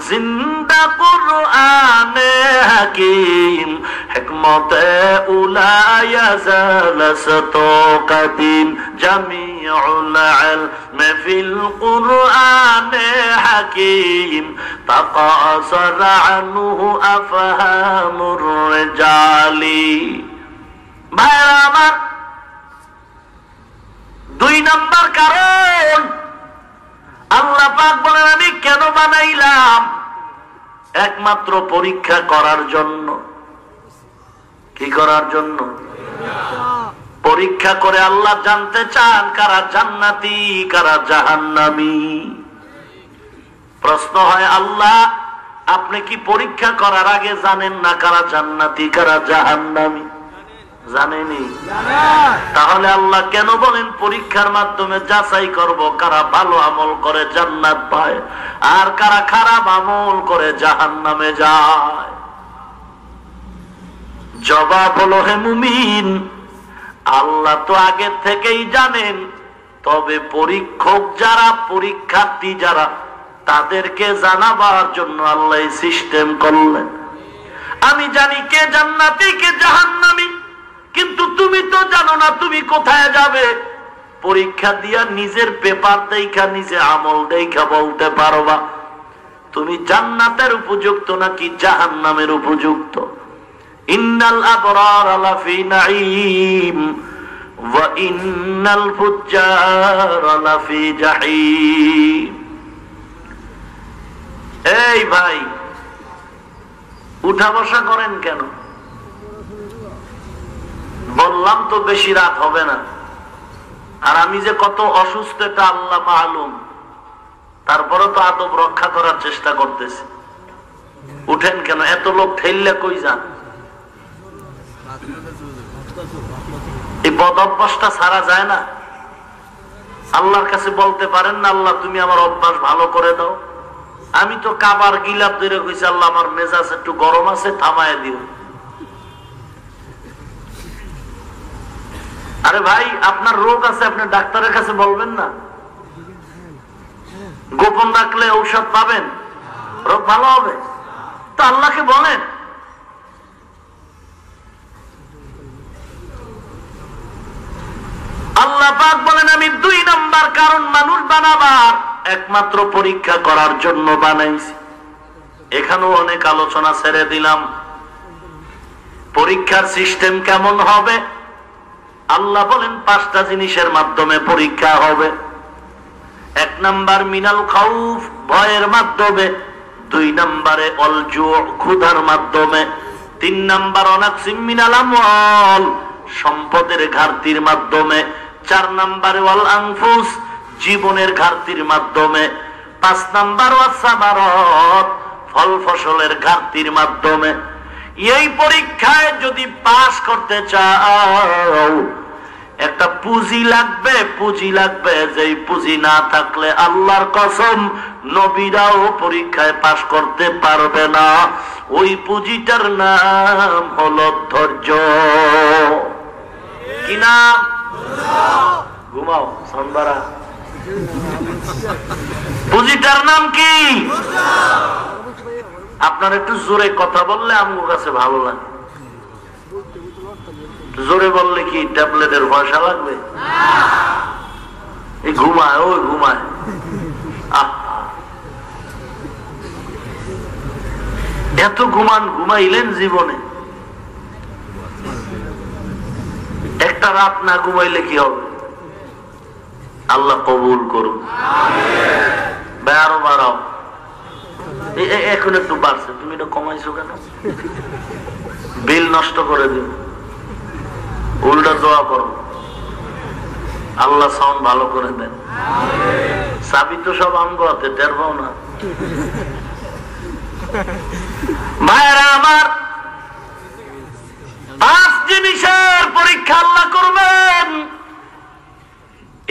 S2: জিন্দা কুরআনে হাকিম, হিকমতে উলায়া জালাসাতু কাদিম, জামিউল ইলমি ফিল কুরআনে হাকিম, তাকাসার আনহু আফহামুর রিজালি। ভাইরা আমার, দুই নাম্বার কারণ আল্লাহ পাক বলেন আমি কেন বানাইলাম, একমাত্র পরীক্ষা করার জন্য। কি করার জন্য? পরীক্ষা করে আল্লাহ জানতে চান কারা জান্নাতি কারা জাহান্নামী। প্রশ্ন হয়, আল্লাহ আপনি কি পরীক্ষা করার আগে জানেন না কারা জান্নাতি কারা জাহান্নামী? জানেনি? তাহলে আল্লাহ কেন বলেন পরীক্ষার মাধ্যমে যাচাই করব কারা ভালো আমল করে জান্নাত পায় আর কারা খারাপ আমল করে জাহান্নামে যায়? জবাব হলো, হে মুমিন, আল্লাহ তো আগে থেকেই জানেন, তবে পরীক্ষক যারা, পরীক্ষার্থী যারা, তাদেরকে জানাবার জন্য আল্লাহ সিস্টেম করলেন। আমি জানি কে জান্নাতি কে জাহান্নামী, কিন্তু তুমি তো জানো না তুমি কোথায় যাবে। পরীক্ষা দিয়া নিজের পেপার দেখা নিজে আমল দেখা বলতে পারবা তুমি জান্নাতের উপযুক্ত নাকি জাহান্নামের উপযুক্ত। ইন্নাল আবরার লাফি নাঈম ওয়া ইন্নাল ফুজ্জার লাফি জাহিম। এই ভাই, উঠা বসা করেন কেন? বললাম তো বেশি রাত হবে না। আর আমি যে কত অসুস্থ এটা আল্লাহ মালুম, তারপরে তো আদব রক্ষা করার চেষ্টা করতেছি। উঠেন কেন? এত লোক ঠেললে কই যান? এই বদ অভ্যাসটা ছাড়া যায় না। আল্লাহর কাছে বলতে পারেন না, আল্লাহ তুমি আমার অভ্যাস ভালো করে দাও। আমি তো কাবার গিলাপ ধরে কইছি, আল্লাহ আমার মেজাজ একটু গরম আছে, থামায় দিও। আরে ভাই, আপনার রোগ আছে, আপনি ডাক্তারের কাছে বলবেন না? গোপন রাখলে ঔষধ পাবেন, রোগ ভালো হবে। তো আল্লাহকে বলেন। আল্লাহ পাক বলেন, আমি 2 নাম্বার কারণ মানুষ বানাবার একমাত্র পরীক্ষা করার জন্য বানাইছি। এখানেও অনেক আলোচনা ছেড়ে দিলাম। পরীক্ষার সিস্টেম কেমন হবে? আল্লাহ বলেন 5টা জিনিসের মাধ্যমে পরীক্ষা হবে। 1 নাম্বার মিনাল খাউফ, ভয়ের মাধ্যমে। 2 নাম্বারে অল জু, ক্ষুধার মাধ্যমে। 3 নাম্বার অনাকসিম মিনাল আমওয়াল, সম্পদের ঘাটতির মাধ্যমে। 4 নাম্বারে ওয়াল আনফুস, জীবনের ঘাটতির মাধ্যমে। 5 নাম্বার ওয়াসামারাত, ফল ফসলের ঘাটতির মাধ্যমে। এই পরীক্ষায় যদি পাস করতে চাও একটা পুঁজি লাগবে, পুঁজি লাগবে। যেই পুঁজি না থাকলে আল্লাহর কসম নবীরাও পরীক্ষায় পাস করতে পারবে না। ওই পুঁজিটার নাম হলো ধৈর্য। কি নাম? ঘুমাও সন্বারা। পুঁজিটার নাম কি? আপনার একটু জোরে কথা বললে আমার কাছে ভালো লাগে। জোরে বললে কি ট্যাবলেটের পয়সা লাগবে? এই ঘুমায়, ওই ঘুমায়। এত ঘুমাইলেন জীবনে? একটা রাত না ঘুমাইলে কি হবে? আল্লাহ কবুল করুন। আরো বাড়াও। এখন একটু বাড়ছে, তুমি এটা কমাইছো কেন? বিল নষ্ট করে দিও। উল্টা দোয়া করো, আল্লাহ সাউন্ড ভালো করে দেন। চাবি তো সব আমগো হাতে, টের পাও না? ভাইরা আমার, 5 জিনিসের পরীক্ষা আল্লাহ করবেন।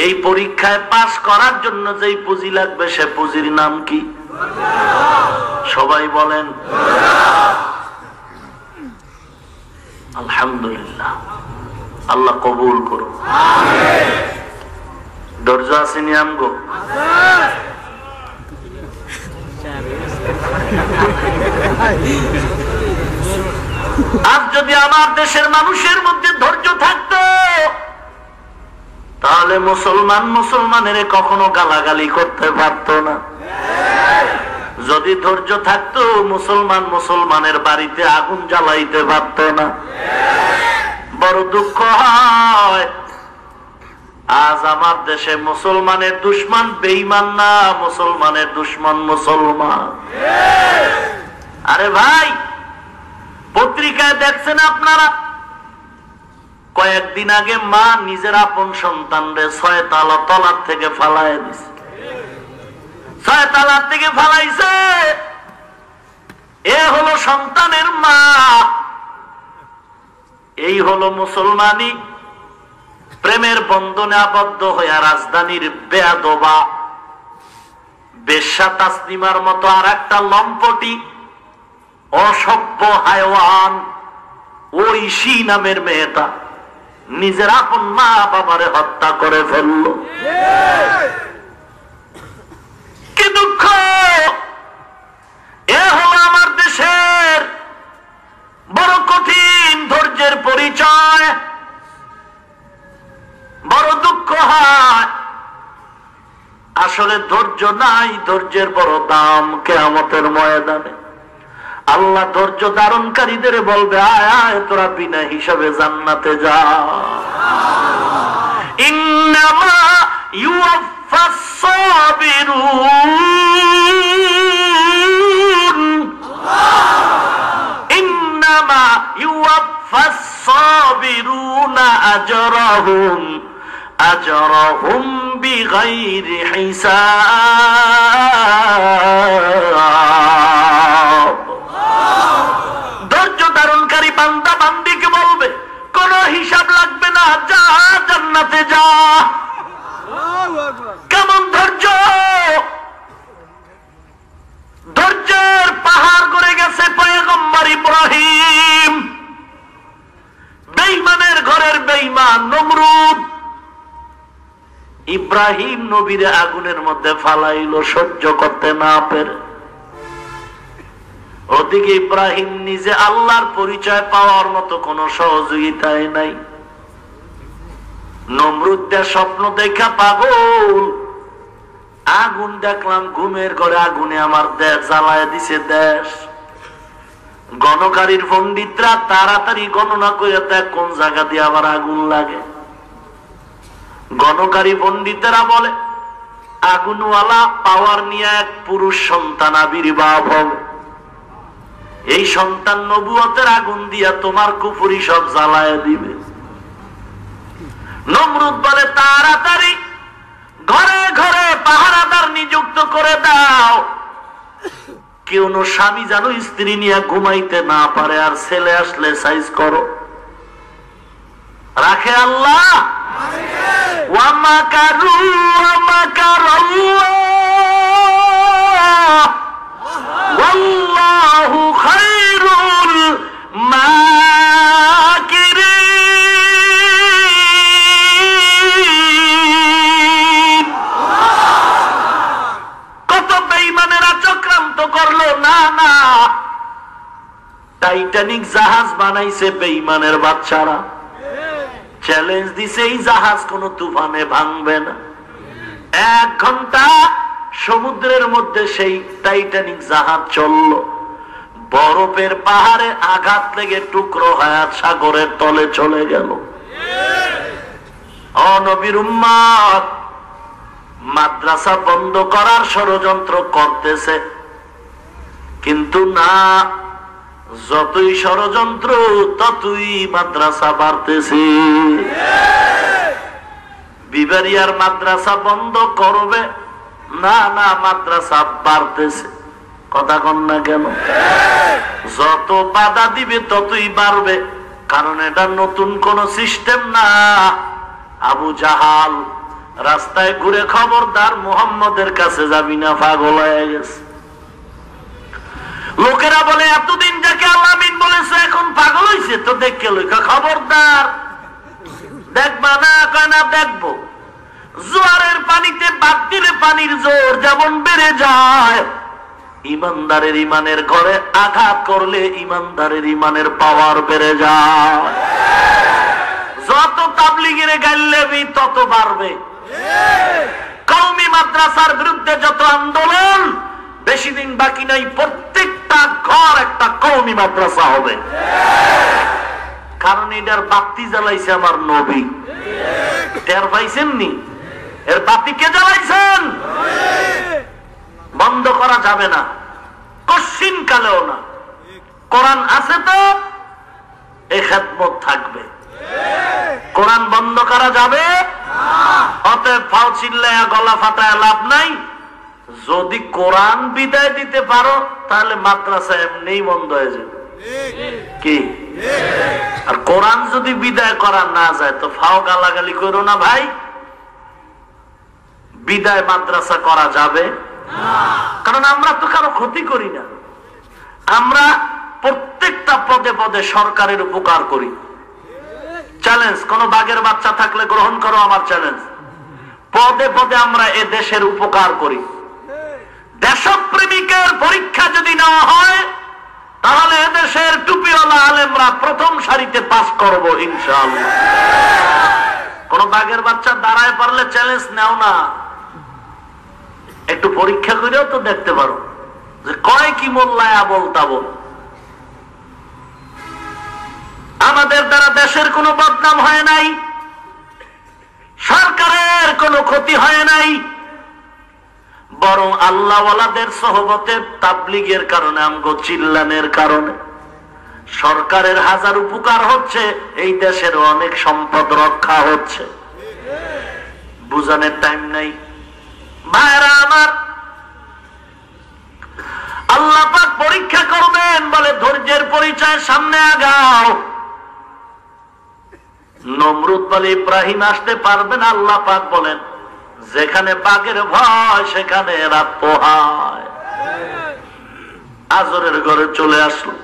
S2: এই পরীক্ষায় পাস করার জন্য যেই পুঁজি লাগবে সে পুঁজির নাম কি? সবাই বলেন আলহামদুলিল্লাহ। আল্লাহ কবুল করুন। ধৈর্য আসেনি আমগো? আজ যদি আমার দেশের মানুষের মধ্যে ধৈর্য থাকতো, তাহলে মুসলমানের কখনো গালাগালি করতে পারত না। যদি ধৈর্য থাকতো, মুসলমানের বাড়িতে আগুন জ্বালাইতে পারত না। বড় দুঃখ হয়, আজ আমার দেশে মুসলমানের দুশ্মন বেঈমান না, মুসলমানের দুশ্মন মুসলমান। আরে ভাই, পত্রিকায় দেখছেন আপনারা, কয়েকদিন আগে মা নিজের আপন সন্তানরে 6 তলার থেকে ফালায় দিছে। 6 তলার থেকে ফালাইছে। এ হলো সন্তানের মা। এই হলো মুসলমানি প্রেমের বন্ধনে আবদ্ধ হইয়া রাজধানীর বেয়াদবা বেশ্যা তাসলিমার মতো আর একটা লম্পটি অসভ্য হায়ওয়ান ঐশী নামের মেয়েটা নিজের আপন মা বাবারে হত্যা করে ফেলল। কি দুঃখ! এ হলো আমার দেশের বড় কঠিন ধৈর্যের পরিচয়। বড় দুঃখ হয় আসলে ধৈর্য নাই, ধৈর্যের বড় দাম কিয়ামতের ময়দানে। আল্লাহ ধৈর্য ধারণকারীদের বলবে, আয় আয় তোরা বিনা হিসাবে জান্নাতে যা। ইন্নামা ইউওয়াফাস সাবিরুন, ইন্নামা ইউওয়াফাস সাবিরুনা আজরাহুম বিগাইরি হিসাব। ধৈর্য ধারণকারী বান্দা বান্দিকে বলবে, কোন হিসাব লাগবে না, যা জান্নাতে যা। কেমন ধৈর্য! ধৈর্যের পাহাড় গড়ে গেছে পয়গম্বর ইব্রাহিম। বেঈমানের ঘরের বেঈমান নমরুদ ইব্রাহিম নবীরে আগুনের মধ্যে ফালাইল সহ্য করতে না পেরে। ওদিকে ইব্রাহিম নিজে আল্লাহর পরিচয় পাওয়ার মতো কোন সহযোগিতায় নাই। নমরুদদের স্বপ্ন দেখা পাগল, আগুন দেখলাম ঘুমের ঘরে, আগুনে আমার দেশ জ্বালায় দিছে দেশ। গণকারীর পণ্ডিতরা তাড়াতাড়ি গণনা করে দেখ কোন জায়গা দিয়ে আবার আগুন লাগে। গণকারী পণ্ডিতেরা বলে আগুনওয়ালা পাওয়ার নিয়ে এক পুরুষ সন্তান আবির্ভাব হবে। এই সন্তান নবুয়তের আগুন দিয়া তোমার কুফরি সব জ্বালায় দিবে। নমরুদ বলে তাড়াতাড়ি ঘরে ঘরে পাহারাদার নিযুক্ত করে দাও, কেউ স্বামী যেন স্ত্রী নিয়ে ঘুমাইতে না পারে, আর ছেলে আসলে সাইজ করো। রাখে আল্লাহ। ওয়ামাকারু ওয়ামাকারাল্লাহ ওয়াল্লাহু খায়রুল মাকিরিন। কত বেঈমানেরা চক্রান্ত করলো, না না, টাইটানিক জাহাজ বানাইছে বেঈমানের বাচ্চারা। চ্যালেঞ্জ দিছে এই জাহাজ কোন তুফানে ভাঙবে না। 1 ঘন্টা সমুদ্রের মধ্যে সেই টাইটানিক জাহাজ চললো, বরফের পাহাড়ে আঘাত লেগে টুকরো হায়াত সাগরের তলে চলে গেল। ও নবীর উম্মত, মাদ্রাসা বন্ধ করার ষড়যন্ত্র করতেছে, কিন্তু না, যতই ষড়যন্ত্র ততই মাদ্রাসা বাড়তেছে। বিবারিয়ার মাদ্রাসা বন্ধ করবে না, না, মাদ্রাসা বাড়তেছে। কথা কন না কেন? যত বাধা দিবে ততই বাড়বে, কারণ এটা নতুন কোন সিস্টেম না। আবু জাহাল রাস্তায় ঘুরে খবরদার মুহাম্মদের কাছে যাবি না, পাগল হয়ে গেছে। লোকেরা বলে এতদিন যাকে আল্লামিন বলেছে এখন পাগল হয়েছে, তো দেখে লইকা খবরদার দেখবা না? কয় না দেখবো। জোয়ারের পানিতে বাদ দিলে পানির জোর যেমন বেড়ে যায়, ইমানদারের ইমানের ঘরে আঘাত করলে ইমানদারের ইমানের পাওয়ার বেড়ে যায়। যত তাবলীগের গাইলেবি তত বাড়বে। কওমি মাদ্রাসার বিরুদ্ধে যত আন্দোলন, বেশি দিন বাকি নাই, প্রত্যেকটা ঘর একটা কওমি মাদ্রাসা হবে। কারণ এটার বাতি জ্বালাইছে আমার নবী। টের পাইছেন নি? এর বাতি কে জ্বালাইছেন? বন্ধ করা যাবে না, কশিন কালেও না। কোরআন আছে তো এই খেদমত থাকবে। কোরআন বন্ধ করা যাবে? অতএব ফাও চিল্লায়া গলা ফাটায় লাভ নাই। যদি কোরআন বিদায় দিতে পারো তাহলে মাদ্রাসা এমনিই বন্ধ হয়ে যাবে। কি? আর কোরআন যদি বিদায় করা না যায় তো ফাও গালাগালি করো না ভাই। বিদায় মাদ্রাসা করা যাবে না, কারণ আমরা তো কারো ক্ষতি করি না। আমরা প্রত্যেকটা পদে পদে সরকারের উপকার করি। চ্যালেঞ্জ, কোন বাঘের বাচ্চা থাকলে গ্রহণ করো আমার চ্যালেঞ্জ। পদে পদে আমরা এ দেশের উপকার করি। দেশপ্রেমিকের পরীক্ষা যদি নেওয়া হয় তাহলে এদেশের টুপিওয়ালা আলেমরা প্রথম সারিতে পাস করব ইনশাআল্লাহ। কোন বাঘের বাচ্চা দাঁড়ায় পারলে চ্যালেঞ্জ নেও না। একটু পরীক্ষা করেও তো দেখতে পারো যে কয় কি মোল্লায় আবল তাবল। আমাদের দ্বারা দেশের কোনো বদনাম হয় নাই, সরকারের কোনো ক্ষতি হয় নাই, বরং আল্লাহওয়ালাদের সোহবতের তাবলীগের কারণে, আমগো চিল্লানের কারণে সরকারের হাজার উপকার হচ্ছে, এই দেশের অনেক সম্পদ রক্ষা হচ্ছে। বুঝানোর টাইম নাই ভাইরা আমার। আল্লাহ পাক পরীক্ষা করবেন, বলে ধৈর্যের পরিচয়, সামনে আগাও। নমরুদ বলে ইব্রাহিম আসতে পারবে না। আল্লাহ পাক বলেন যেখানে বাঘের ভয় সেখানে রাত পোহায়। আজরের ঘরে চলে আসলো।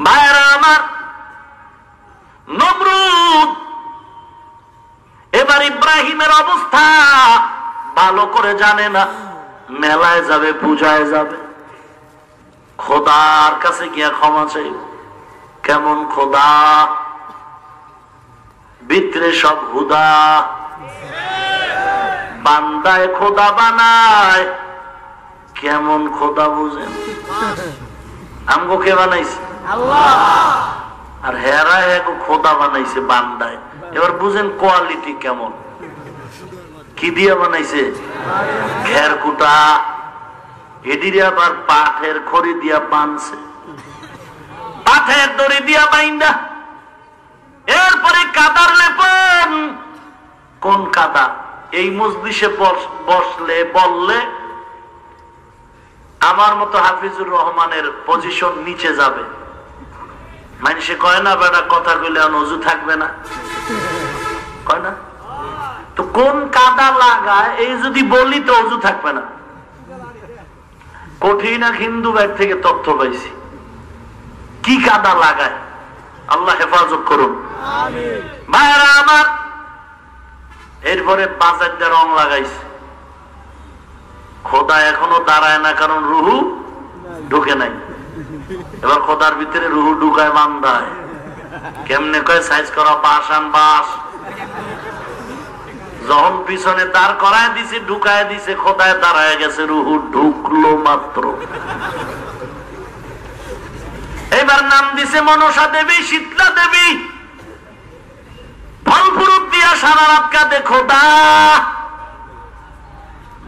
S2: ভাইরা আমার, নমরুদ এবার ইব্রাহিমের অবস্থা ভালো করে জানে না। মেলায় যাবে, পূজায় যাবে, খোদার কাছে গিয়া ক্ষমা চাই। কেমন খোদা, ভিতরে সব হুদা, বান্দায় খোদা বানায়। কেমন খোদা বুঝেন? আমগো কে বানাইছে? আর হেরা এগো খোদা বানাইছে বান্দায়। এবার বুঝেন কোয়ালিটি কেমন। কি দিয়া বানাইছে? খের কুটা, এদিকে আবার পাঠের খড়ি দিয়া বানছে, পাঠের দড়ি দিয়া বাইন্দা, এরপরে কাদার লেপন। কোন কাদা? এই মজলিসে বসলে বললে আমার মতো হাফিজুর রহমানের পজিশন নিচে যাবে। মানুষে কয় না বেটা কথা কইলে অজু থাকবে না, কয় না? তো কোন কাদা লাগায় এই যদি বলি তো অজু থাকবে না। কঠিন এক হিন্দু ব্যাগ থেকে তথ্য পাইছি কি কাদা লাগায়। আল্লাহ হেফাজত করুন ভাইরা আমার। এরপরে বাজার দিয়ে রং লাগাইছে। খোদা এখনো দাঁড়ায় না, কারণ রুহু ঢুকে নাই। এবার খোদার ভিতরে রুহু ঢুকায় বান্দায়। কেমনে কয়? সাইজ করা বাঁশ আন বাঁশ। যখন পিছনে দাঁড় করায় দিছে, ঢুকায় দিছে, খোদায় দাঁড়ায় গেছে, রুহু ঢুকলো মাত্র। এবার নাম দিছে মনসা দেবী, শীতলা দেবী। ফল ফুরুত দিয়া সারা রাত কাঁদে, খোদা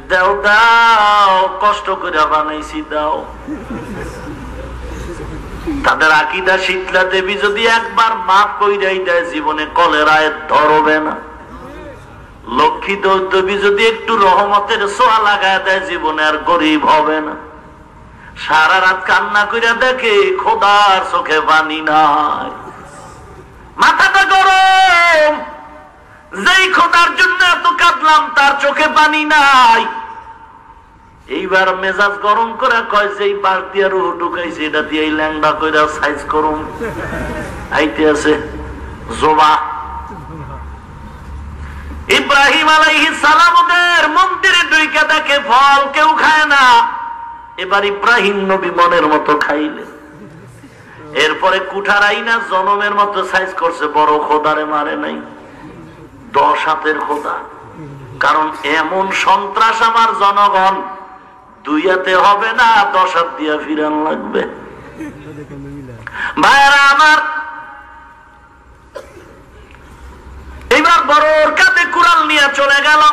S2: দাও দাও, কষ্ট করে বানাইছি দাও। তাদের আকীদা শীতলা দেবী যদি একবার মাফ কইরাই দেয় জীবনে কলেরায় ধরবে না। লক্ষ্মী দেবী যদি একটু রহমতের ছোঁয়া লাগায় দেয় জীবনে আর গরিব হবে না। সারা রাত কান্না কইরা দেখে খোদার চোখে পানি নাই, মাথাটা গরম। যেই খোদার জন্য এত কাঁদলাম তার চোখে পানি নাই। এইবার মেজাজ গরম করে কয় যেই বাস দিয়া রুহ ঢুকাইছে এটা দিয়ে ল্যাংড়া কইরা সাইজ করুন। আইতে আছে জোবা। ইব্রাহিম আলাইহিস সালামের মন্দিরে ঢুকে দেখে ফল কেউ খায় না। এবার ইব্রাহিম নবী মনের মতো খাইলে। এরপরে কুঠার আইনা জনমের মতো সাইজ করছে। বড় খোদারে মারে নাই, 10 হাতের খোদা। কারণ এমন সন্ত্রাস আমার জনগণ, 2 হাতে হবে না, 10 হাত দিয়া ফিরান লাগবে। ভাইরা আমার, এবার বড় কাঁধে কুড়াল নিয়ে চলে গেল।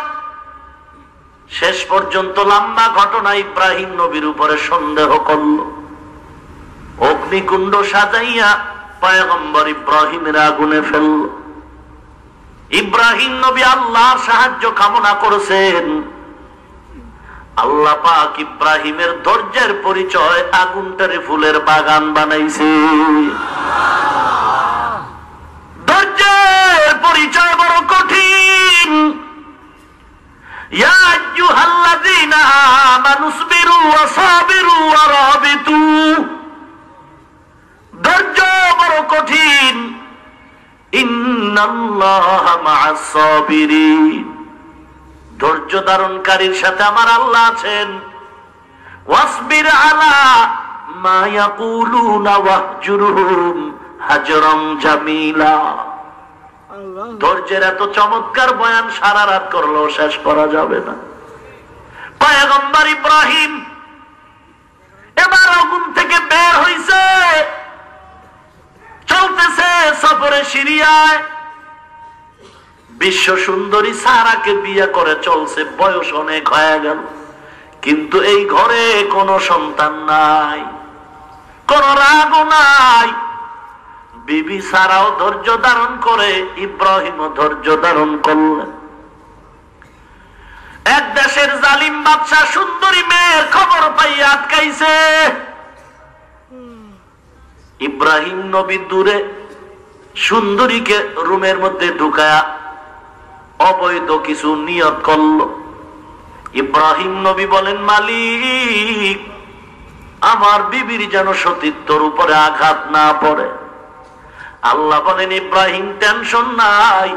S2: শেষ পর্যন্ত লম্বা ঘটনা। ইব্রাহিম নবীর উপরে সন্দেহ করল, অগ্নিকুণ্ড সাজাইয়া পয়গম্বর ইব্রাহিমের আগুনে ফেলল। ইব্রাহিম নবী আল্লাহর সাহায্য কামনা করেছেন। আল্লাহ পাক ইব্রাহিমের ধৈর্যের পরিচয় আগুনটারে ফুলের বাগান বানাইছে। ধৈর্যের পরিচয় বড় কঠিন। ইয়া আইয়ুহাল্লাযীনা আমানুসবিরু ওয়া সাবিরু ওয়া রাবিতু। ধৈর্য বড় কঠিন। ইন্নাল্লাহা মা'আস সাবিরিন। ধৈর্য ধারণকারীর সাথে আমার আল্লাহ আছেন। ওয়াসবির আলা মা ইয়াকুলুনা ওয়াহজুরহুম হাজরান জামিলা। ধৈর্যের এত চমৎকার বয়ান সারা রাত করলেও শেষ করা যাবে না। পয়গম্বর ইব্রাহিম এবার আগুন থেকে বের হইছে, চলতেছে সফরে সিরিয়ায়। বিশ্ব সুন্দরী সারাকে বিয়ে করে চলছে, বয়স অনেক হয়ে গেল, কিন্তু এই ঘরে কোনো সন্তান নাই, কোন রাগও নাই। বিবি সারাও ধৈর্য ধারণ করে, ইব্রাহিমও ধৈর্য ধারণ করলেন। এক দেশের জালিম বাদশা সুন্দরী মেয়ের খবর পাইয়া আটকাইছে। ইব্রাহিম নবী দূরে সুন্দরীকে রুমের মধ্যে ঢুকায়া অবৈধ কিছু নিয়ত করল। ইব্রাহিম নবী বলেন, মালিক আমার বিবির যেন সতীত্বর উপরে আঘাত না পড়ে। আল্লাহ বলেন, ইব্রাহিম টেনশন নাই,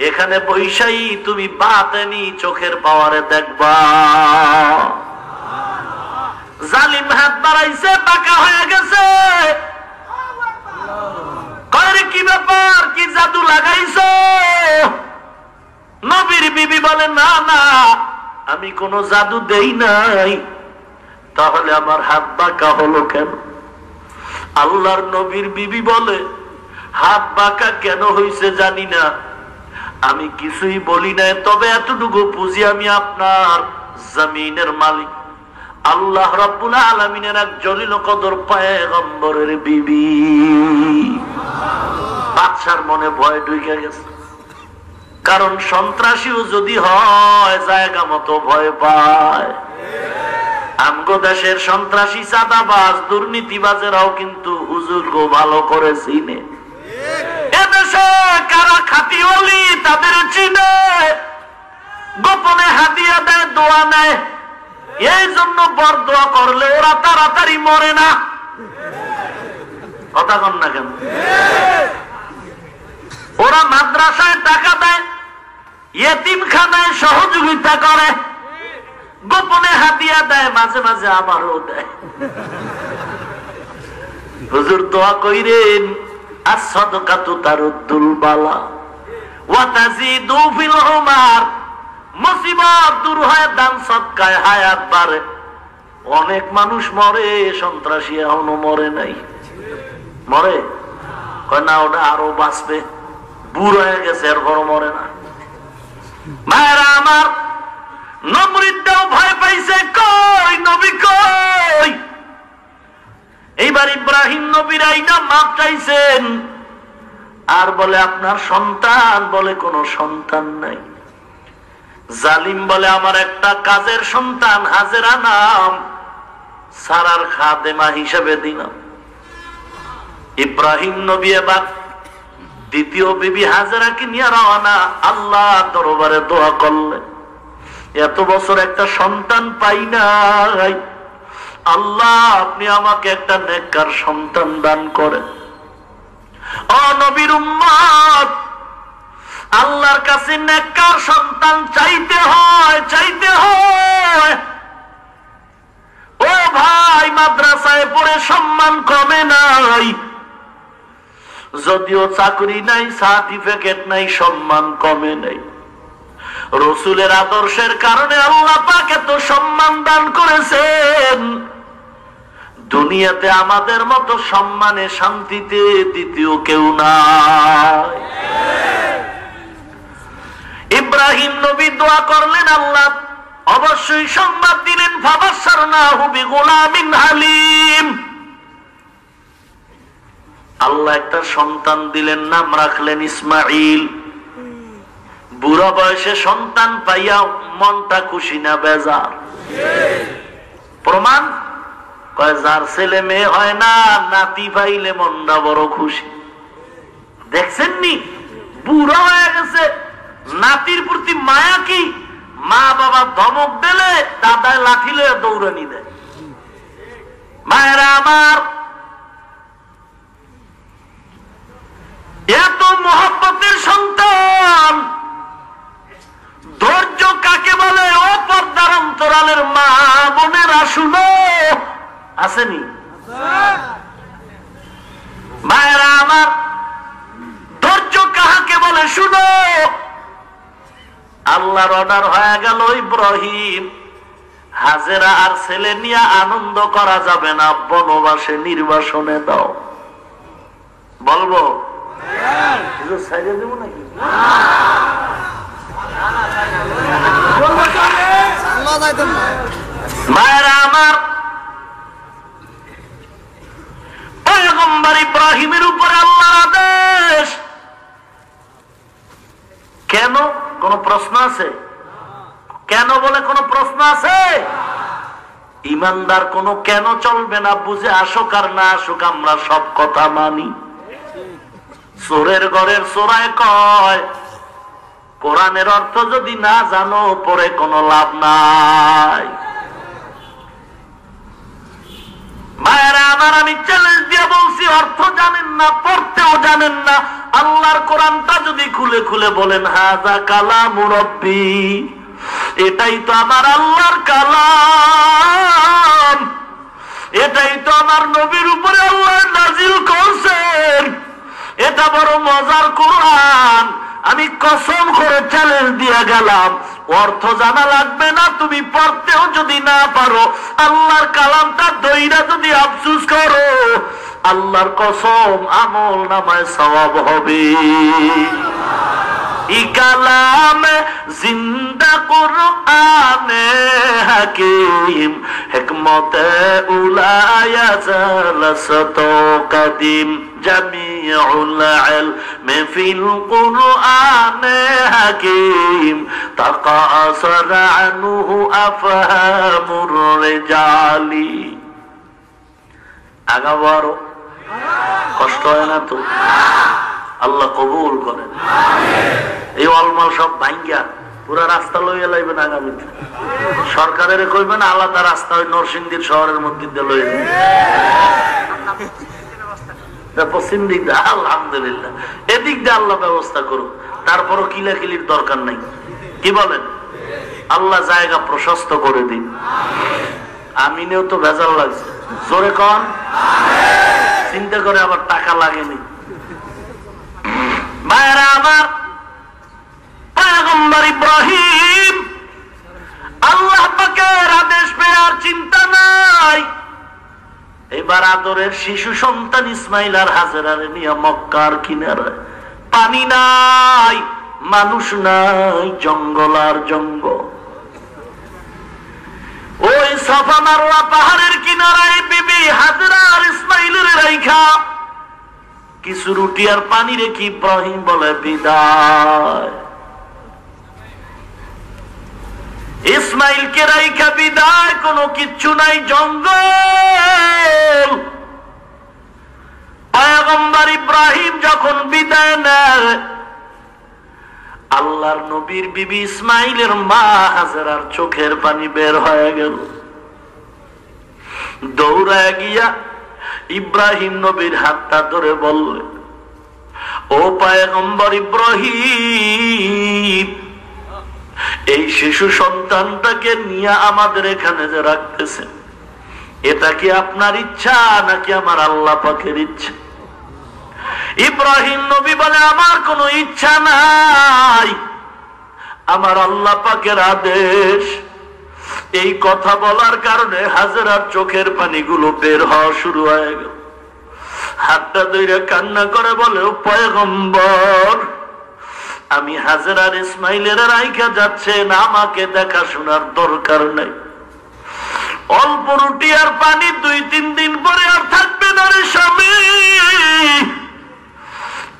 S2: এখানে বৈশাই তুমি বাতেনি চোখের পাওয়ারে দেখবা। জালিম হাত বাড়াইছে, বাঁকা হয়ে গেছে। কয় কি ব্যাপার, কি জাদু লাগাইছো? নবীর বিবি বলে, না না আমি কোন জাদু দেই নাই। তাহলে আমার হাত বাঁকা হলো কেন? আল্লাহর নবীর বিবি বলে, হাত বাঁকা কেন হইছে জানি না, আমি কিছুই বলি নাই, তবে এতটুকু বুঝি আমি আপনার জমিনের মালিক আল্লাহ রাব্বুল আলামিনের এক জলিল কদর পয়গম্বরের বিবি। বাদশার মনে ভয় ঢুকে গেছে, কারণ সন্ত্রাসীও যদি হয় জায়গা মতো ভয় পায়। আমগো দেশের সন্ত্রাসী, চাঁদাবাজ, দুর্নীতিবাজেরাও কিন্তু হুজুরকে ভালো করে চিনে। এদেশে কারা খাঁটি ওলি তাদের চিনে, গোপনে হাদিয়া দেয়, দোয়া নেয়। এই জন্য বরদোয়া করলে ওরা তাড়াতাড়ি মরে না। কথা কন না কেন? ওরা মাদ্রাসায় টাকা দেয়, ইয়েতিমখানায় সহযোগিতা করে, গোপনে হাদিয়া দেয়, মাঝে মাঝে আমারও দেয়। হুজুর দোয়া কইরেন, as-sadaqatu taruddul bala wa tazidu fil umar। মুসিবত দূর হয় দান সদকায়, হায়াত বাড়ে। অনেক মানুষ মরে, সন্ত্রাসী এখনো মরে নাই। মরে? কয় না, ওটা আরো বাঁচবে, বুড়ো হয়ে গেছে, এরপরও মরে না। মায়েরা আমার, নমরুদটাও ভয় পাইছে, কই নবী কই? এইবার ইব্রাহিম নবীর আইনা মাপ চাইছেন, আর বলে আপনার সন্তান? বলে কোন সন্তান নাই। জালিম বলে, আমার একটা কাজের সন্তান হাজেরা নাম, সারার খাদেমা হিসেবে দিলাম। ইব্রাহিম নবী এবার দ্বিতীয় বিবি হাজেরাকে নিয়ে রওনা, আল্লাহ দরবারে দোয়া করলেন, এত বছর একটা সন্তান পাই নাই, আল্লাহ আপনি আমাকে একটা নেককার সন্তান দান করেন। ও নবীর উম্মত, আল্লাহর কাছে নেককার সন্তান চাইতে হয়, চাইতে হয়। ও ভাই, মাদ্রাসায় পড়ে সম্মান কমে নাই, যদিও চাকরি নাই, সার্টিফিকেট নাই, সম্মান কমে নাই। রসুলের আদর্শের কারণে আল্লাহ পাক এত সম্মান দান করেছেন। দুনিয়াতে আমাদের মতো সম্মানে শান্তিতে দ্বিতীয় কেউ নাই। ইব্রাহিম নবী দোয়া করলেন, আল্লাহ অবশ্যই সংবাদ দিলেন, ফাবাশশারনাহু বিগুলামিন হালিম। আল্লাহ একটা সন্তান দিলেন, নাম রাখলেন ইসমাইল। বুড়া বয়সে সন্তান পাইয়া মনটা খুশি না বেজার? প্রমাণ, কয় যার ছেলে মেয়ে হয় না, নাতি পাইলে মনটা বড় খুশি। দেখছেন নি, বুড়া হয়ে গেছে, নাতির প্রতি মায়া কি? মা বাবা ধমক দিলে দাদায় লাঠি লয়ে দৌড়ানি দেয়। মায়েরা আমার, এত মহব্বতের সন্তান, ধৈর্য কাকে বলে? ও পর্দার অন্তরালের মা বোনেরা শুনো, আসেনি? মায়েরা আমার, ধৈর্য কাহাকে বলে শুনো। আল্লাহর অর্ডার হয়ে গেল, ইব্রাহিম হাজেরা আর ছেলে নিয়ে আনন্দ করা যাবে না, বনবাসে নির্বাসনে দাও। বলবো ছাইড়ে দেবো নাকি? মায়েরা আমার, পয়গম্বর ইব্রাহিমের উপরে আল্লাহর আদেশ। কেন? কোন প্রশ্ন আছে? কেন বলে কোন প্রশ্ন আছে? ইমানদার কোন কেন চলবে না, বুঝে আসুক আর না আসুক আমরা সব কথা মানি। চোরের ঘরের চোরায় কয়, কোরআনের অর্থ যদি না জানো পরে কোনো লাভ নাই। মায়েরা আমার, আমি চ্যালেঞ্জ দিয়ে বলছি, অর্থ জানেন না, পড়তেও জানেন না, আল্লাহর কোরআনটা যদি খুলে খুলে বলেন হাযা কালামু রাব্বি, এটাই তো আমার আল্লাহর কালাম, এটাই তো আমার নবীর উপরে আল্লাহ নাজিল করছেন, এটা বড় মজার কোরআন, আমি কসম করে চ্যালেঞ্জ দিয়ে গেলাম, অর্থ জানা লাগবে না, তুমি পড়তেও যদি না পারো, আল্লাহর কালামটা দইরা যদি আফসোস করো, আল্লাহর কসম আমল নামায় সওয়াব হবে। ই কালাম জিন্দা কুরআনে হাকিম, হিকমতে উলায়া জালাসাত কাদিম, জামিউল ইলমি ফিল কুরআনে হাকিম, তাকাসার আনহু আফহামুর রিজালি। আগা বড় কষ্ট হয় না তো? আল্লাহ কবুল করেন। এই অলমাল সব ভাঙ্গিয়া পুরা রাস্তা লইয়া লাইবেন আগামীতে। সরকারের কইবেন আলাদা রাস্তা ওই নরসিংদীর শহরের মধ্যে দিয়ে লইয়া পশ্চিম দিক দিয়ে, আলহামদুলিল্লাহ এদিক দিয়ে আল্লাহ ব্যবস্থা করুক। তারপরও কিলাকিলির দরকার নাই। কি বলেন? আল্লাহ জায়গা প্রশস্ত করে দিন। আমিনেও তো ভেজাল লাগছে, জোরে কন। চিন্তা করে আবার টাকা লাগেনি। মায়েরা আমার, পয়গম্বর ইব্রাহিম আল্লাহ পাকের আদেশ পেয়ে আর চিন্তা নাই। এবার আদরের শিশু সন্তান ইসমাইল আর হাজেরার নিয়ে মক্কার কিনারে, পানি নাই, মানুষ নাই, জঙ্গল আর জঙ্গল। ওই সাফা মারওয়া পাহাড়ের কিনারায় বিবি হাজেরা আর ইসমাইলের রাইখা কিছু রুটি আর পানি রেখে ইব্রাহিম বলে বিদায়। ইসমাইলকে রাইখা বিদায়, কোনো কিচ্ছু নাই, জঙ্গল। পয়গম্বর ইব্রাহিম যখন বিদায় নেয়, আল্লাহর নবীর বিবি ইসমাইলের মা হাজেরার চোখের পানি বের হয়ে গেল। দৌড়ায় গিয়া ইব্রাহিম নবীর হাতটা ধরে বললে, ও পয়গম্বর ইব্রাহিম, এই শিশু সন্তানটাকে নিয়ে আমাদের এখানে যে রাখতেছেন, এটা কি আপনার ইচ্ছা নাকি আমার আল্লাহ পাকের ইচ্ছা? ইব্রাহিম নবী বলে, আমার কোনো ইচ্ছা নাই, আমার আল্লাহ পাকের আদেশ। এই কথা বলার কারণে হাজেরার চোখের পানিগুলো বের হওয়া শুরু হয়ে গেল। হাতটা ধরে কান্না করে বলে, ও পয়গম্বর, আমি হাজেরার ইসমাইলের রাইখা যাচ্ছেন, আমাকে দেখাশোনার দরকার নাই। অল্প রুটি আর পানি 2-3 দিন পরে আর থাকবে না রে স্বামী,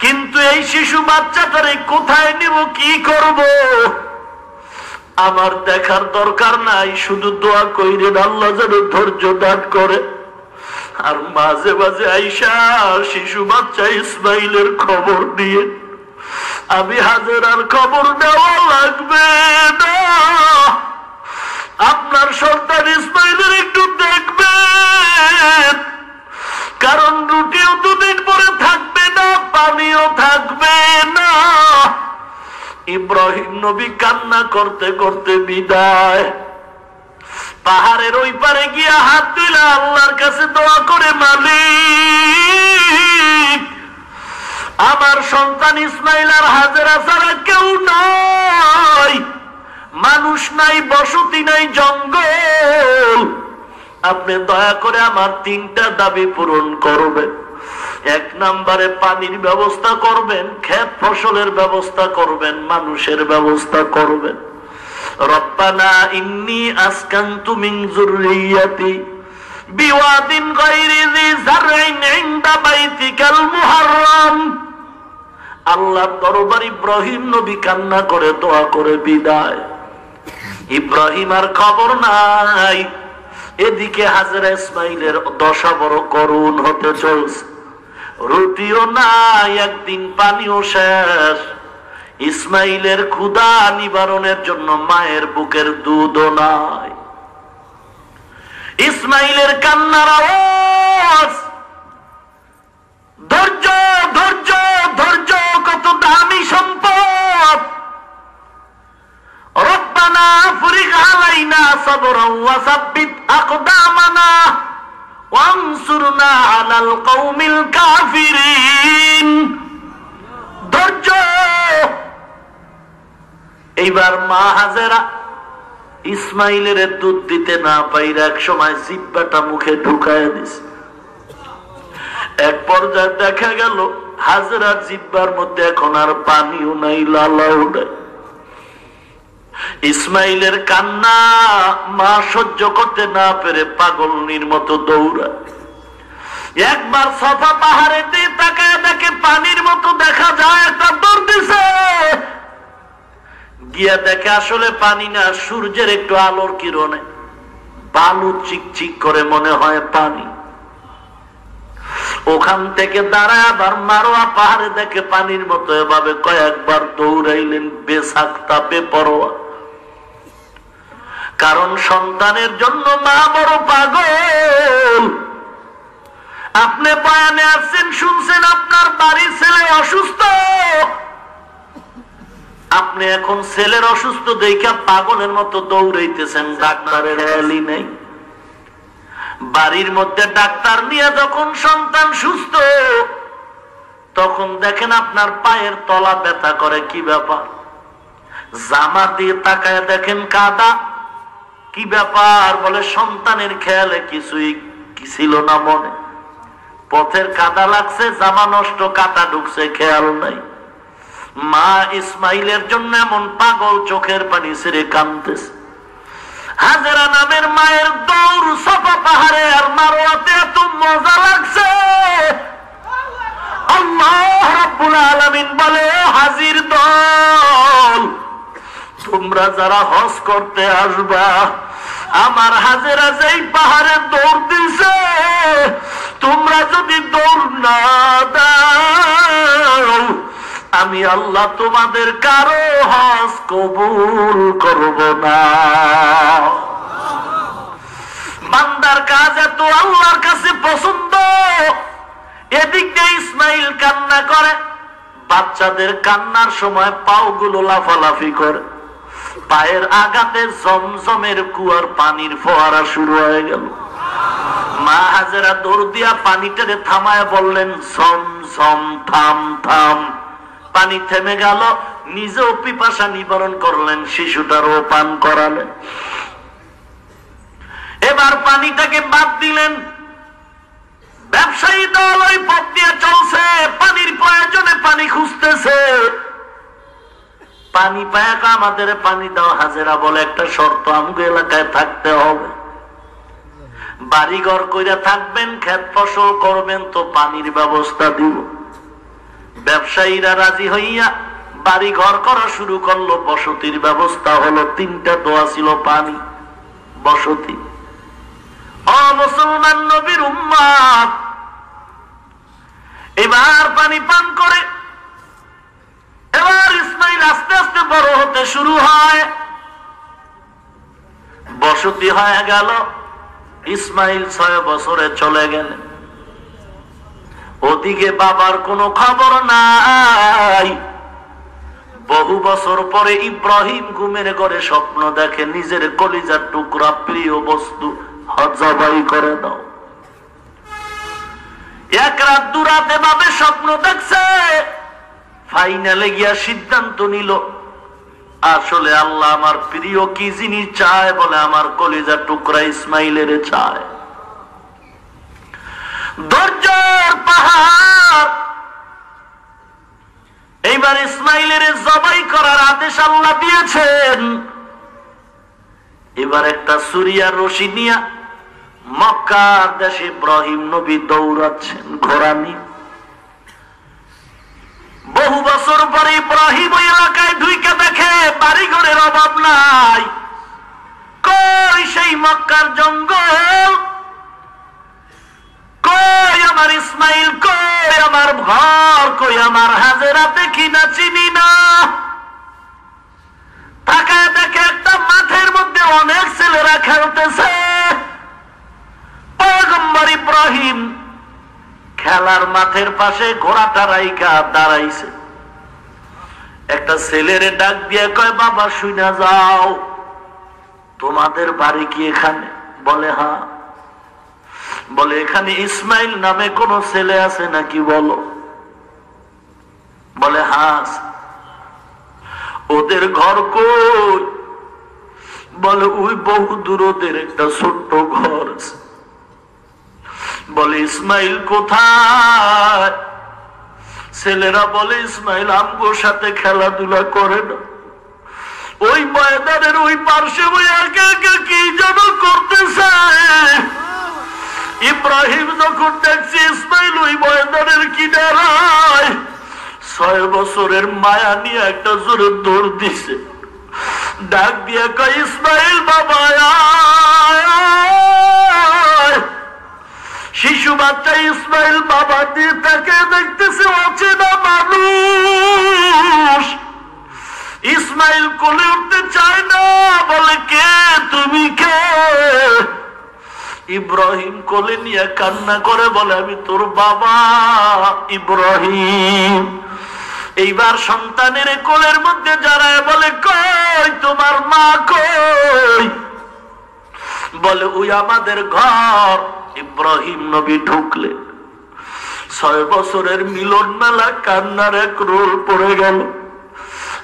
S2: কিন্তু এই শিশু বাচ্চাটারে কোথায় নিব, কি করব, আমার দেখার দরকার নাই, শুধু দোয়া কইরেন আল্লাহ যেন ধৈর্য দান করে। আর মাঝে মাঝে আইসা শিশু বাচ্চা ইসমাইলের খবর দিয়ে, আমি হাজেরার খবর নেওয়া লাগবে না, আপনার সন্তান ইসমাইলের একটু দেখবেন, কারণ রুটিও 2 দিন পরে থাকবে না, পানিও থাকবে না। ইব্রাহিম নবী কান্না করতে করতে বিদায়। পাহাড়ের ওই পারে গিয়া হাত তুলে আল্লাহর কাছে দোয়া করে, মালিক, আমার সন্তান ইসমাইল আর হাজেরা ছাড়া কেউ নাই, মানুষ নাই, বসতি নাই, জঙ্গল। আপনি দয়া করে আমার 3টা দাবি পূরণ করবেন। 1 নম্বরে পানির ব্যবস্থা করবেন, ক্ষেত ফসলের ব্যবস্থা করবেন, মানুষের ব্যবস্থা করবেন। রব্বানা ইন্নী আসকানতু মিন যুররিয়াতি বিওয়াদিন গায়রি যি যারইন ইনদা বাইতিকাল মুহাররাম। আল্লাহর দরবার ইব্রাহিম নবী কান্না করে দোয়া করে বিদায়। ইব্রাহিম আর খবর নাই, এদিকে হাজরা ইসমাইলের দশা বড় করুণ হতে চলছে। রুটিও নাই, একদিন পানিও শেষ। ইসমাইলের ক্ষুধা নিবারণের জন্য মায়ের বুকের দুধও নাই। ইসমাইলের কান্নার আওয়াজ, ধৈর্য ধৈর্য ধৈর্য, কত দামি সম্পদ। রব্বানা আফরিগ আলাইনা সাবরান ওয়া সাব্বিত আকদামানা ওয়ানসুরনা আলাল কওমিল কাফিরিন। ধৈর্য। এইবার মা হাজেরা ইসমাইলের দুধ দিতে না পাইরা এক সময় জিহ্বাটা মুখে ঢুকায় দিছে। এক পর্যায়ে দেখা গেল হাজেরার জিহ্বার মধ্যে এখন আর পানিও নাই, লালাও নাই। ইসমাইলের কান্না মা সহ্য করতে না পেরে পাগলনির মতো দৌড়ায়। একবার সাফা পাহাড়ে দিয়ে তাকায় দেখে পানির মতো দেখা যায়, একটা দৌড় দিছে। গিয়া দেখে আসলে পানি না, সূর্যের একটু আলোর কিরণে বালু চিকচিক করে মনে হয় পানি। ওখান থেকে দাঁড়ায় আবার মারোয়া পাহাড়ে দেখে পানির মতো, এভাবে কয়েকবার দৌড়াইলেন বেসাক্তা বেপরোয়া। কারণ সন্তানের জন্য মা বড় পাগল। আপনি বয়ানে আসছেন, শুনছেন আপনার বাড়ির ছেলে অসুস্থ। আপনি এখন ছেলের অসুস্থ দেখা পাগলের মতো দৌড়াইতেছেন, ডাক্তারের এলি নেই। বাড়ির মধ্যে ডাক্তার নিয়ে যখন সন্তান সুস্থ, তখন দেখেন আপনার পায়ের তলা ব্যথা করে। কি ব্যাপার? জামা দিয়ে তাকায় দেখেন কাদা। কি ব্যাপার? বলে সন্তানের খেয়ালে কিছুই ছিল না মনে। পথের কাদা লাগছে, জামা নষ্ট, কাটা ঢুকছে, খেয়াল নাই। মা ইসমাইলের জন্য এমন পাগল, চোখের পানি ছেড়ে কাঁদতেছে। হাজেরা নামের মায়ের দৌড় সাফা পাহাড়ে আর মারওয়াতে এত মজা লাগছে। আল্লাহ রাব্বুল আলামিন বলে, হাজির দল, তোমরা যারা হজ করতে আসবা, আমার হাজেরা যেই পাহাড়ে দৌড় দিছে, তোমরা যদি দৌড় না দাও, আমি আল্লাহ তোমাদের কারো হজ কবুল করব না। বান্দার কাজ এত আল্লাহর কাছে পছন্দ। এদিক দিয়ে ইসমাইল কান্না করে। বাচ্চাদের কান্নার সময় পাওগুলো লাফালাফি করে। পায়ের আঘাতে জমজমের কুয়ার পানির ফোয়ারা শুরু হয়ে গেল। মা হাজেরা দৌড় দিয়া পানিটারে থামায় বললেন, ঝমঝম থাম থাম। পানি থেমে গেল। নিজেও পিপাসা নিবারণ করলেন, শিশুটারও পান করালেন। এবার পানিটাকে বাদ দিলেন। ব্যবসায়ী দল ওই পথ দিয়ে চলছে, পানির প্রয়োজনে পানি খুঁজতেছে। পানি পায়, আমাদের পানি দাও। হাজেরা বলে, একটা শর্ত, আমগো এলাকায় থাকতে হবে। বাড়িঘর কইরা থাকবেন, ক্ষেত ফসল করবেন, তো পানির ব্যবস্থা দিব। ব্যবসায়ীরা রাজি হইয়া বাড়ি ঘর করা শুরু করলো। বসতির ব্যবস্থা হলো। 3টা দোয়া ছিল, পানি, বসতি। ও মুসলমান নবীর উম্মত, এবার পানি পান করে এবার ইসমাইল আস্তে আস্তে বড় হতে শুরু হয়। বসতি হয়ে গেল। ইসমাইল 6 বছরে চলে গেলেন। ওদিকে বাবার কোনো খবর নাই। বহু বছর পরে ইব্রাহিম ঘুমের ঘরে স্বপ্ন দেখে, নিজের কলিজার টুকরা প্রিয় বস্তু জবাই করে দাও। এক রাত দুরাতে ভাবে স্বপ্ন দেখছে। ফাইনালে গিয়া সিদ্ধান্ত নিল, আসলে আল্লাহ আমার প্রিয় কি জিনিস চায় বলে আমার কলিজা টুকরা ইসমাইলের চায়। ধৈর্যের পাহাড়। এইবার ইসমাইলের জবাই করার আদেশ আল্লাহ দিয়েছেন। এবার একটা সুরিয়ার রশি নিয়া মক্কার দেশে ইব্রাহিম নবী দৌড়াচ্ছেন ঘোড়া নিয়ে। বহু বছর পরে ইব্রাহিম ওই এলাকায় ঢুকে দেখে বাড়িঘরের অভাব নাই। কই সেই মক্কার জঙ্গল, কই আমার ইসমাইল, কই আমার ঘর, কই আমার হাজেরা, দেখি না চিনি না। তাকায় দেখে একটা মাঠের মধ্যে অনেক ছেলেরা খেলতেছে। পয়গম্বর ইব্রাহিম খেলার মাঠের পাশে ঘোড়াটা রাইখা দাঁড়াইছে। একটা ছেলেরে ডাক দিয়ে কয়, বাবা শুনে যাও, তোমাদের বাড়ি কি এখানে? বলে হ্যাঁ। বলে এখানে ইসমাইল নামে কোন ছেলে আছে নাকি বলো? বলে হ্যাঁ। ওদের ঘর কই? বলে ওই বহু দূর ওদের একটা ছোট্ট ঘর আছে। বলে ইসমাইল কোথায়? ছেলেরা বলে ইসমাইল আমগোর সাথে খেলাধুলা করে না, ওই ময়দানের ওই পার্শ্বে ওই একা একা কি যেন করতেছে। ইব্রাহিম যখন দেখছে ইসমাইল ওই ময়দানের কিনারায়, 6 বছরের মায়া নিয়ে একটা জোরে দৌড় দিছে। ডাক দিয়ে কয়, ইসমাইল বাবা আয়। শিশু বাচ্চা ইসমাইল বাবা দিয়ে তাকে দেখতেছে অচেনা মানুষ। ইসমাইল কোলে উঠতে চায় না, বলে কে তুমি কে? ইব্রাহিম কোলে নিয়ে কান্না করে বলে আমি তোর বাবা ইব্রাহিম। এইবার সন্তানের কোলের মধ্যে জড়ায় বলে কই তোমার মা কই? বলে ওই আমাদের ঘর। ইব্রাহিম নবী ঢুকলে 6 বছরের মিলন মেলা কান্নার এক রোল পড়ে গেল।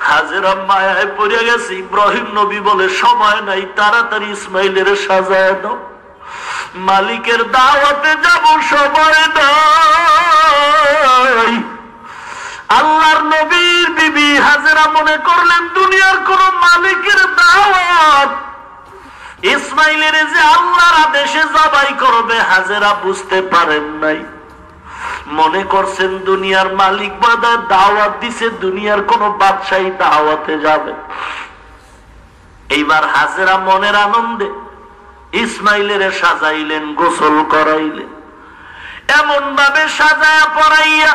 S2: হাজেরা মায়ায় পড়ে গেছে। ইব্রাহিম নবী বলে সময় নাই, তাড়াতাড়ি ইসমাইলের সাজায় দাও, মালিকের দাওয়াতে যাব, সময় নাই। আল্লাহর নবীর বিবি হাজেরা মনে করলেন দুনিয়ার কোন মালিকের দাওয়াত ইসমাইলের যে আল্লাহর আদেশে জবাই করবে। হাজেরা বুঝতে পারেন নাই, মনে করছেন দুনিয়ার মালিক বাদা দাওয়াত দিছে, দুনিয়ার কোন বাদশাহী দাওয়াতে যাবে। এইবার হাজেরা মনের আনন্দে ইসমাইলের সাজাইলেন, গোসল করাইলেন। এমন ভাবে সাজায়া পড়াইয়া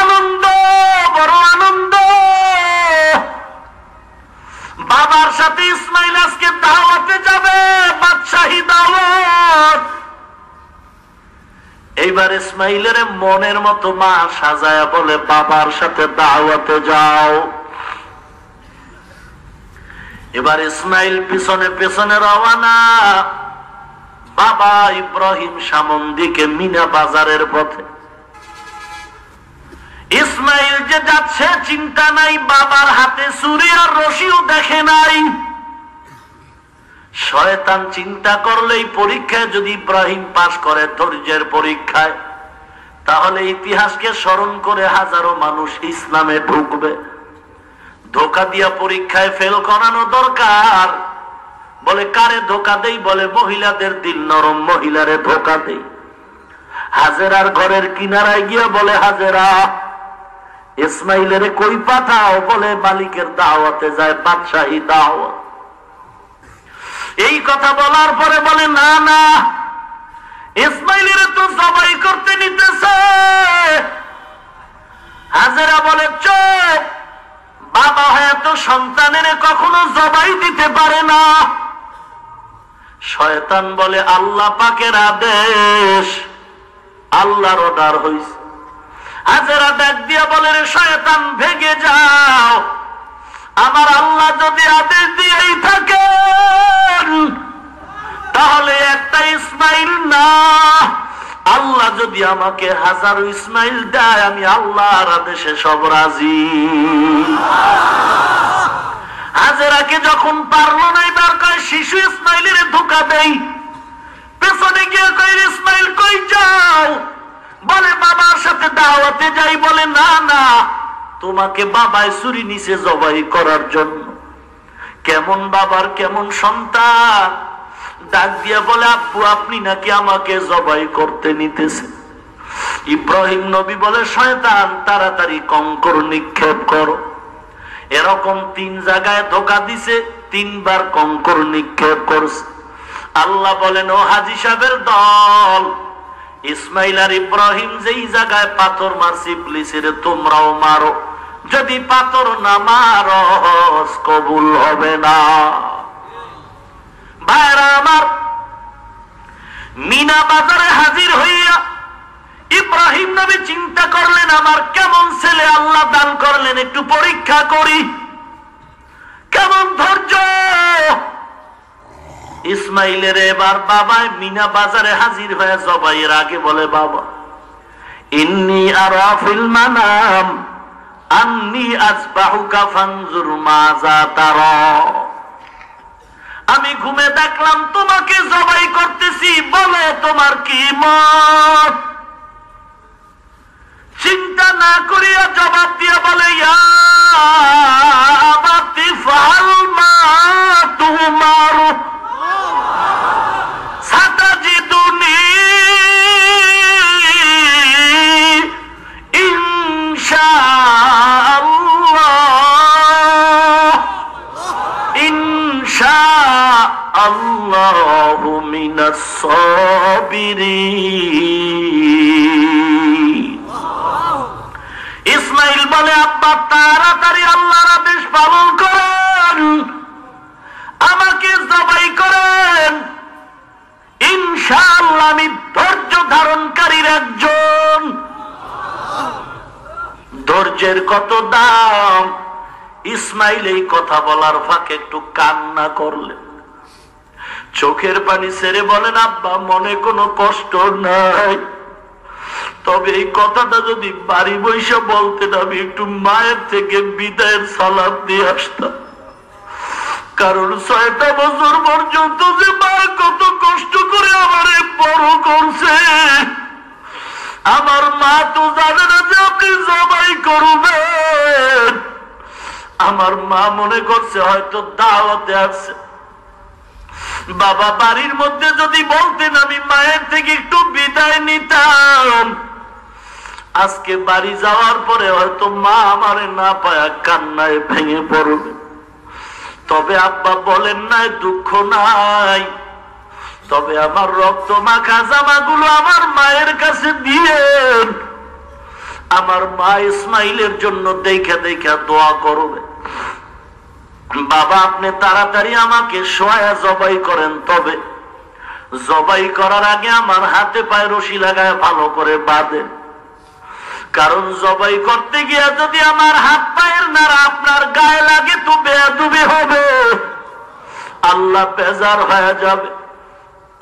S2: আনন্দ, বড় আনন্দ। বাবার সাথে ইসমাইল আজকে দাওয়াতে যাবে, বাদশাহী দাওয়াত। এইবার ইসমাইলের মনের মতো মা সাজায়া বলে বাবার সাথে দাওয়াতে যাও। এবার ইসমাইল পিছনে পিছনে রওয়ানা। বাবা ইব্রাহিম সামন দিকে মিনা বাজারের পথে। ইসমাইল যে যাচ্ছে চিন্তা নাই, বাবার হাতে ছুরি আর রশিও দেখে নাই। শয়তান চিন্তা করলেই পরীক্ষায় যদি ইব্রাহিম পাশ করে, ধৈর্যের পরীক্ষায়, তাহলে ইতিহাসকে স্মরণ করে হাজারো মানুষ ইসলামে ঢুকবে। ধোকা দিয়া পরীক্ষায় ফেল করানো দরকার। বলে কারে ধোকা দেই? বলে মহিলাদের দিল নরম, মহিলারে ধোকা দেই। হাজেরার ঘরের কিনারায় গিয়ে বলে হাজেরা ইসমাইলের কই পাঠাও? বলে মালিকের দাওয়াতে যায়, বাদশাহী দাওয়াত। এই কথা বলার পরে বলে না না, ইসমাইলের তো জবাই করতে নিতেছে। হাজেরা বলে চুপ, বাবা হয়ে তো সন্তানের কখনো জবাই দিতে পারে না। শয়তান বলে আল্লাহ পাকের আদেশ, আল্লাহর অর্ডার হইছে। হাজেরা ডাক দিয়া বলে রে শয়তান ভেগে যাও, আমার আল্লাহ যদি আদেশ দিয়েই থাকেন তাহলে একটা ইসমাইল না, আল্লাহ যদি আমাকে 1000 ইসমাইল দেয় আমি আল্লাহর আদেশে সব রাজি। হাজেরাকে যখন পারলো না এবার কয় শিশু ইসমাইলের ধোঁকা দেই, পেছনে গিয়ে কয় ইসমাইল কই যাও? বলে বাবার সাথে দাওয়াতে যাই। বলে না না, তোমাকে বাবায় ছুরি নিচে জবাই করার জন্য। কেমন বাবার কেমন সন্তান, ডাক দিয়া বলে আব্বু আপনি নাকি আমাকে জবাই করতে নিতেছে। ইব্রাহিম নবী বলে শয়তান তাড়াতাড়ি কঙ্কর নিক্ষেপ করো। এরকম 3 জায়গায় ধোঁকা দিছে, 3 বার কঙ্কর নিক্ষেপ করছে। আল্লাহ বলেন ও হাজী সাহেবের দল, ইসমাইল আর ইব্রাহিম যেই জায়গায় পাথর মারছি প্লিসের তোমরাও মারো, যদি পাথর না মারো কবুল হবে না। ভাইরা আমার, মিনা বাজারে হাজির হইয়া ইব্রাহিম নবী চিন্তা করলেন আমার কেমন ছেলে আল্লাহ দান করলেন, একটু পরীক্ষা করি কেমন ধৈর্য। ইসমাইলের এবার বাবায় মিনা বাজারে হাজির হয়ে জবাইয়ের আগে বলে বাবা ইন্নী আরা ফিল মানাম আন্নী আসবাহুকা ফানজুর মাযা তারা, আমি ঘুমে দেখলাম তোমাকে জবাই করতেছি, বলো তোমার কি মত? চিন্তা না করিয়া জবাব দিয়া বলে ইয়া আবাতি ফাল মা তুমার সাতাজিদুনি ইনশাআল্লাহ ইনশাআল্লাহু মিনাস সাবিরিন। ইসমাইল বলে আব্বা তাড়াতাড়ি আল্লাহর আদেশ পালন করেন, আমাকে জবাই করেন, ইনশাআল্লাহ আমি ধৈর্য ধারণকারীর একজন। ধৈর্যের কত দাম! ইসমাইল এই কথা বলার ফাঁকে একটু কান্না করলেন, চোখের পানি ছেড়ে বলেন আব্বা মনে কোনো কষ্ট নাই, তবে এই কথাটা যদি বাড়ি বসে বলতেন আমি একটু মায়ের থেকে বিদায়ের সালাম দিয়ে আসতাম, কারণ 6টা বছর পর্যন্ত যে মা কত কষ্ট করে আমারে বড় করছে, আমার মা তো জানে না যে আপনি জবাই করবেন। আমার মা মনে করছে হয়তো দাওয়াতে আসছে। বাবা বাড়ির মধ্যে যদি বলতেন আমি মায়ের থেকে একটু বিদায় নিতাম, আজকে বাড়ি যাওয়ার পরে হয়তো মা আমারে না পায়া কান্নায় ভেঙে পড়বে। তবে আব্বা বলেন নাই দুঃখ নাই, তবে আমার রক্ত মাখা জামাগুলো আমার মায়ের কাছে দিয়েন, আমার মা ইসমাইলের জন্য দেখা দেখা দোয়া করবে। বাবা আপনি তাড়াতাড়ি আমাকে শোয়া জবাই করেন, তবে জবাই করার আগে আমার হাতে পায়ে রশি লাগায় ভালো করে বাঁধেন, কারণ জবাই করতে গিয়ে যদি আমার হাত পায়ের নাড়া আপনার গায়ে লাগে তো বেয়াদবি হবে, আল্লাহ বেজার হয়ে যাবে।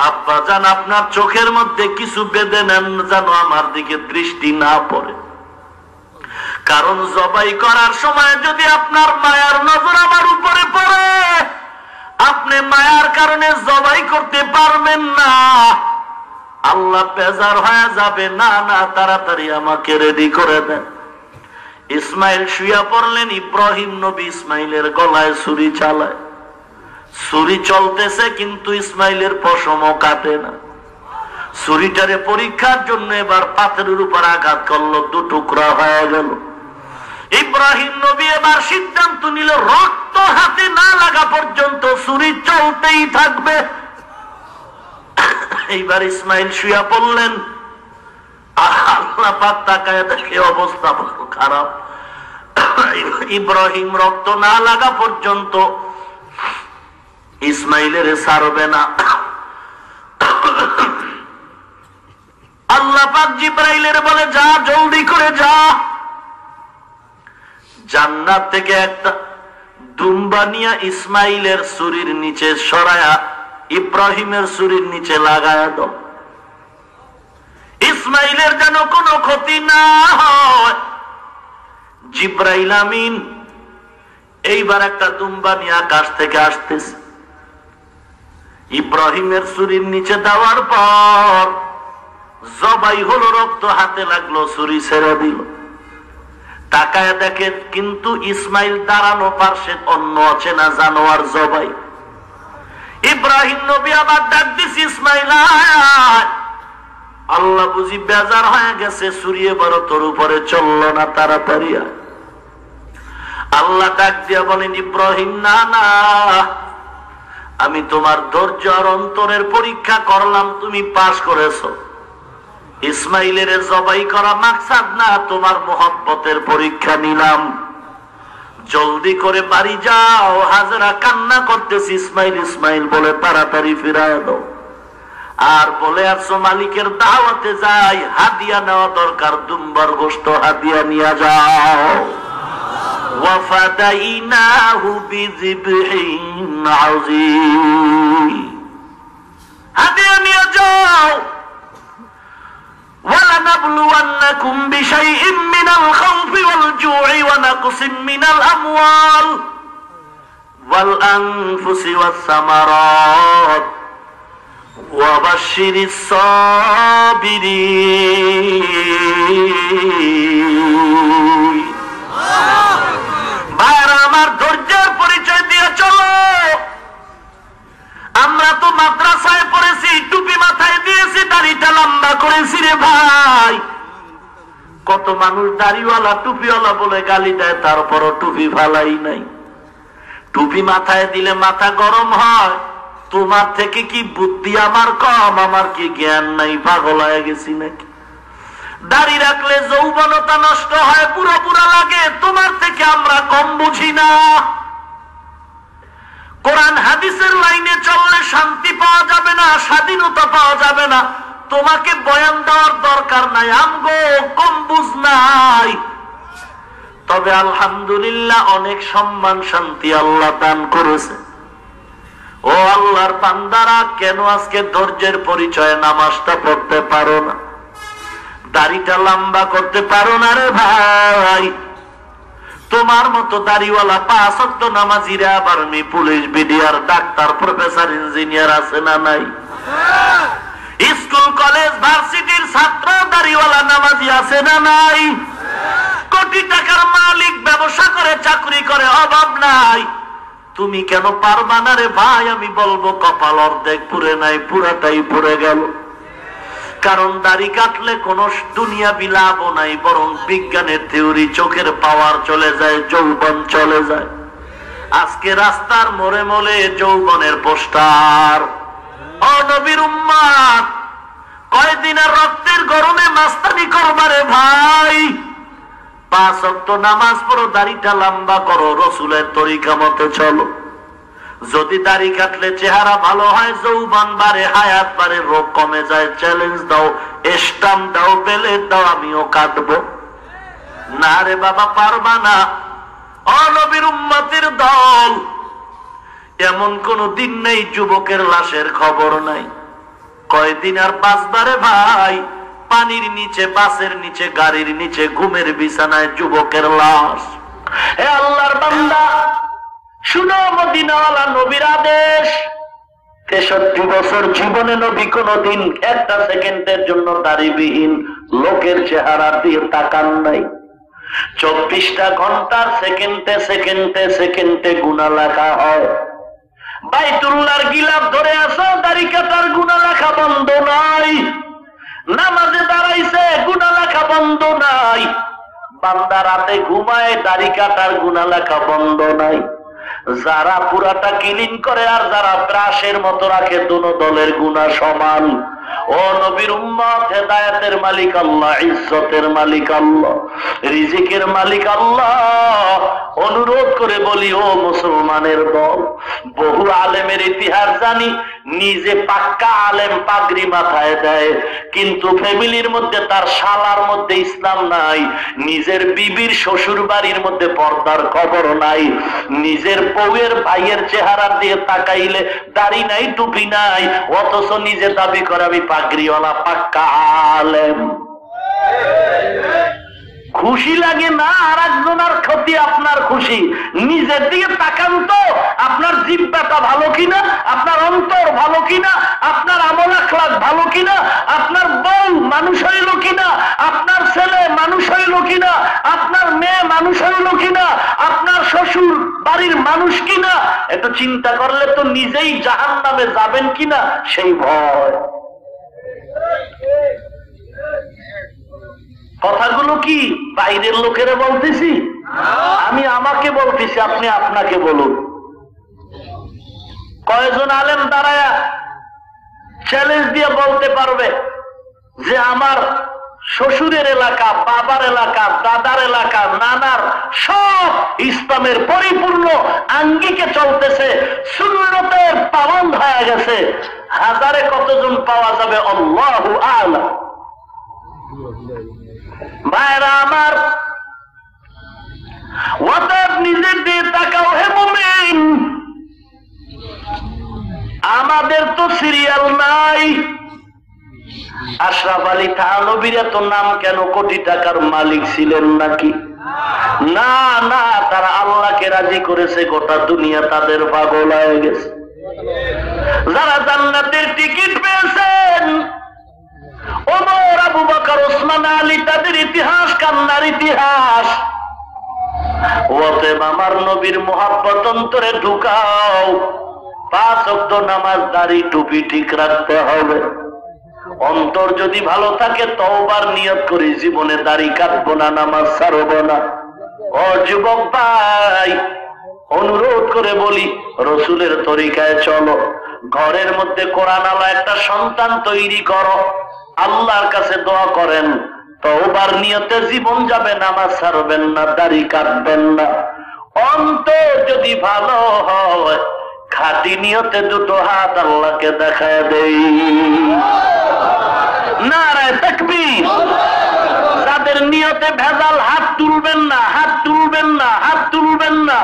S2: আব্বা জান আপনার চোখের মধ্যে কিছু বেঁধে নেন যেন আমার দিকে দৃষ্টি না পড়ে, কারণ জবাই করার সময় যদি আপনার মায়ার নজর আমার উপরে পড়ে আপনি মায়ার কারণে জবাই করতে পারবেন না, আল্লাহ বেজার হয়ে যাবে। না না তাড়াতাড়ি আমাকে রেডি করে দেন। ইসমাইল শুয়া পড়লেন, ইব্রাহিম নবী ইসমাইলের গলায় ছুরি চালায়, ছুরি চলতেছে কিন্তু ইসমাইলের পশমও কাটে না। ছুরিটারে পরীক্ষার জন্য এবার পাথরের উপর আঘাত করলো, 2 টুকরা হয়ে গেল। ইব্রাহিম নবী এবার সিদ্ধান্ত নিল রক্ত হাতে না লাগা পর্যন্ত ছুরি চলতেই থাকবে। এইবার ইসমাইল শুয়া পড়লেন, আল্লাহ পাক তাকায় দেখে অবস্থা বড় খারাপ। ইব্রাহিম রক্ত না লাগা পর্যন্ত ইসমাইলের ছাড়বে না। আল্লাহ পাক জিবরাইলের বলে যা জলদি করে যা, জান্নাত থেকে একটা দুম্বা নিয়ে ইসমাইলের ছুরির নিচে সরায়া ইব্রাহিমের ছুরির নিচে লাগায়া দাও, ইসমাইলের যেন কোনো ক্ষতি না হয়। জিবরাইল আমিন এইবার একটা দুম্বা নিয়ে আকাশ থেকে আসতেছে। ইব্রাহিমের ছুরির নিচে দেওয়ার পর জবাই হলো, রক্ত হাতে লাগলো, ছুরি ছেড়ে দিল। তাকায় দেখে কিন্তু ইসমাইল দাঁড়ানো পার্শ্বে অন্য অচেনা জানোয়ার জবাই। ইব্রাহিম নবী আবার ডাক দিস, ইসমাইল আল্লাহ বুঝি বেজার হয়ে গেছে, ছুরি এবার তোর উপরে চললো না, তাড়াতাড়ি আল্লাহ ডাক দিয়া বলেন, ইব্রাহিম না না, আমি তোমার ধৈর্য আর অন্তরের পরীক্ষা করলাম, তুমি পাস করেছো। ইসমাইলের জবাই করা মাকসাদ না, তোমার মোহব্বতের পরীক্ষা নিলাম। জলদি করে বাড়ি যাও। হাজেরা কান্না করতেছি, ইসমাইল ইসমাইল বলে তাড়াতাড়ি ফিরায় দাও। আর বলে আসছো মালিকের দাওয়াতে যাই, হাদিয়া নেওয়া দরকার, দুম্বার গোশত হাদিয়া নিয়ে যাও। وَفَدَيْنَاهُ بِذِبْحٍ عَظِيمٍ হাদিয়া নিয়ে যাও। وَلَنَبْلُوَنَّكُمْ بِشَيْءٍ مِّنَ الْخَوْفِ وَالْجُوعِ وَنَقْصٍ مِّنَ الْأَمْوَالِ وَالْأَنفُسِ وَالثَّمَرَاتِ وَبَشِّرِ الصَّابِرِينَ ভাইরা আমার, ধৈর্যের পরিচয় দিয়ে চলো। আমরা তো মাদ্রাসায় পড়েছি, টুপি মাথায় দিয়েছি, দাড়িটা লম্বা করেছি রে ভাই। কত মানুষ দাড়িওয়ালা টুপিওয়ালা বলে গালি দেয়, তারপরও টুপি ফালাই নাই। টুপি মাথায় দিলে মাথা গরম হয়। তোমার থেকে কি বুদ্ধি আমার কম? আমার কি জ্ঞান নাই? পাগল হয়ে গেছি নাকি? দাড়ি রাখলে যৌবনতা নষ্ট হয়, পুরো পুরা লাগে। তোমার থেকে আমরা কম বুঝি না। কোরআন হাদিসের লাইনে চললে শান্তি পাওয়া যাবে না, স্বাধীনতা পাওয়া যাবে না। তোমাকে বয়ান দেওয়ার দরকার নাই, আমগো কম বুঝ নাই। তবে আলহামদুলিল্লাহ অনেক সম্মান শান্তি আল্লাহ দান করেছে। ও আল্লাহর বান্দারা, কেন আজকে ধৈর্যের পরিচয়ে নামাজটা পড়তে পারো না? দাড়িটা লম্বা করতে পারো না রে ভাই? তোমার মতো দাড়িওয়ালা 5 ওয়াক্ত নামাজিরা আবার police, BDR, doctor, professor, engineer আছে না নাই? স্কুল কলেজ ভার্সিটির ছাত্র দাড়িওয়ালা নামাজি আছে না নাই? কোটি টাকার মালিক, ব্যবসা করে, চাকরি করে, অভাব নাই। তুমি কেন পারবা না রে ভাই? আমি বলবো কপাল অর্ধেক পুরে নাই, পুরাটাই পুরে গেল। কারণ দাড়ি কাটলে কোন দুনিয়া বিলাপও নাই, বরং বিজ্ঞানের থিওরি, চোখের পাওয়ার চলে যায়, যৌবন চলে যায়। আজকে রাস্তার মোড়ে মোড়ে যৌবনের পোস্টার। ও নবীর উম্মত, কয়দিনের রক্তের গরমে মাস্তানি করবারে ভাই? 5 ওয়াক্ত নামাজ পড়ো, দাড়িটা লম্বা করো, রসুলের তরিকা মতে চলো। যদি দাড়ি কাটলে চেহারা ভালো হয়, যৌবন বাড়ে, হায়াত বাড়ে, রোগ কমে যায়, চ্যালেঞ্জ দাও, স্টাম্প দাও, বেলেট দাও, আমিও কাটবো। না রে বাবা, পারবা না। নবীর উম্মতের দল, এমন কোন দিন নেই যুবকের লাশের খবর নাই। কয়দিন আর বাঁচবারে ভাই? পানির নিচে, বাসের নিচে, গাড়ির নিচে, ঘুমের বিছানায় যুবকের লাশ। হে আল্লাহর বান্দা, শুনো, মদিনাওয়ালা নবীর আদেশ। 63 বছর জীবনে নবী কোনদিন একটা সেকেন্ডের জন্য দাড়িবিহীন লোকের চেহারা দিয়ে তাকান নাই। 24টা ঘন্টার সেকেন্ডে সেকেন্ডে সেকেন্ডে গুনাহ লেখা হয়। বাইতুল্লাহর গিলাফ ধরে আসো, দাড়ি কাটার গুনাহ লেখা বন্ধ নাই। নামাজে দাঁড়াইছে, গুনাহ লেখা বন্ধ নাই। বান্দা রাতে ঘুমায়, দাড়ি কাটার গুনাহ লেখা বন্ধ নাই। যারা পুরাটা ক্লিন করে আর যারা ব্রাশের মতো রাখে, দুনো দলের গুনাহ সমান। ও নবীর উম্মত, হেদায়েতের মালিক আল্লাহ, ইজ্জতের মালিক আল্লাহ, রিজিকের মালিক আল্লাহ। অনুরোধ করে বলি, ও মুসলমানের দল, বহু আলেমের ইতিহাস জানি, নিজে পাক্কা আলেম, পাগড়ি মাথায় দেয়, কিন্তু ফ্যামিলির মধ্যে তার শালার মধ্যে ইসলাম নাই, নিজের বিবির শ্বশুর বাড়ির মধ্যে পর্দার খবর নাই, নিজের বউয়ের ভাইয়ের চেহারা দিয়ে তাকাইলে দাড়ি নাই, টুপি নাই, অথচ নিজে দাবি করে আমি পাগড়িওয়ালা, পাক্কা আলেম। খুশি লাগে না আর একজনের ক্ষতি আপনার খুশি। নিজের দিকে তাকান তো, আপনার জিহ্বাটা ভালো কিনা, আপনার অন্তর ভালো কিনা, আপনার আমল আখলাক ভালো কিনা, আপনার বউ মানুষ হইল কিনা, আপনার ছেলে মানুষ হইল কিনা, আপনার মেয়ে মানুষ হইল কিনা, আপনার শ্বশুর বাড়ির মানুষ কিনা। একটু চিন্তা করলে তো নিজেই জাহান্নামে যাবেন কিনা সেই ভয়। কথাগুলো কি বাইরের লোকেরা বলতেছি? আমি আমাকে বলতেছি, আপনি আপনাকে বলুন। কয়জন আলেম দাঁড়ায়া চ্যালেঞ্জ দিয়ে বলতে পারবে যে আমার শ্বশুরের এলাকা, বাবার এলাকা, দাদার এলাকা, নানার সব ইসলামের পরিপূর্ণ আঙ্গিকে চলতেছে, সুন্নতের পাবন্দ হয়ে গেছে? হাজারে কতজন পাওয়া যাবে? আল্লাহু আ'লাম। ভাইরা আমার, অতএব নিজের দিয়ে তাকাও হে মুমিন। আমাদের তো সিরিয়াল নাই। আশরাফ আলী থানভীর এত নাম কেন? কোটি টাকার মালিক ছিলেন নাকি? না না, তারা আল্লাহকে রাজি করেছে, গোটা দুনিয়া তাদের পাগল হয়ে গেছে। যারা জান্নাতের টিকিট পেয়েছেন, ওমর, আবু বকর, ওসমান, আলী, তাদের ইতিহাস কান্নার ইতিহাস। অতএব আমার নবীর মুহাব্বত অন্তরে ঢুকাও। 5 ওয়াক্ত নামাজ, দাড়ি, টুপি ঠিক রাখতে হবে। অন্তর যদি ভালো থাকে, তওবার নিয়ত করি, জীবনে দাড়ি কাটবো না, নামাজ ছাড়বো না। ও যুবক ভাই, অনুরোধ করে বলি, রসুলের তরিকায় চলো। ঘরের মধ্যে কোরআন আলা একটা সন্তান তৈরি করো। আল্লাহর কাছে দোয়া করেন, তওবার নিয়তে জীবন যাবে, নামাজ ছাড়বেন না, দাড়ি কাটবেন না। অন্তর যদি ভালো হয়, খাঁটি নিয়তে দুটো হাত আল্লাহকে দেখায় দেই। নারায়ে তাকবীর। যাদের নিয়তে ভেজাল, হাত তুলবেন না, হাত তুলবেন না, হাত তুলবেন না।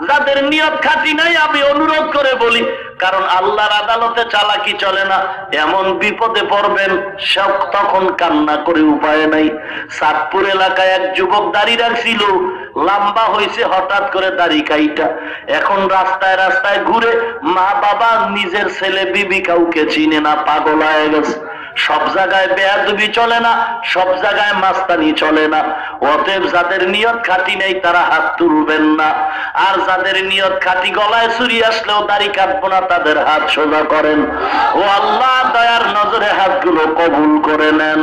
S2: যাদের নিয়ত খাঁটি নাই, আমি অনুরোধ করে বলি, কারণ আল্লাহর আদালতে চালাকি চলে না। এমন বিপদে পড়বেন, সব তখন কান্না করে উপায় নাই। সাতপুর এলাকায় এক যুবক দাড়ি রাখছিল, লম্বা হয়েছে, হঠাৎ করে দাড়ি কাইটা এখন রাস্তায় রাস্তায় ঘুরে। মা বাবা, নিজের ছেলে বিবি কাউকে চিনে না, পাগল হয়ে গেছে। সব জায়গায় বেয়াদবি চলে না, সব জায়গায় মাস্তানি চলে না। অতএব যাদের নিয়ত খাঁটি নেই, তারা হাত তুলবেন না। আর যাদের নিয়ত খাঁটি, গলায় ছুরি আসলেও দাড়ি কাটবো না, তাদের হাত সোজা করেন। ও আল্লাহ, দয়ার নজরে হাতগুলো কবুল করে নেন।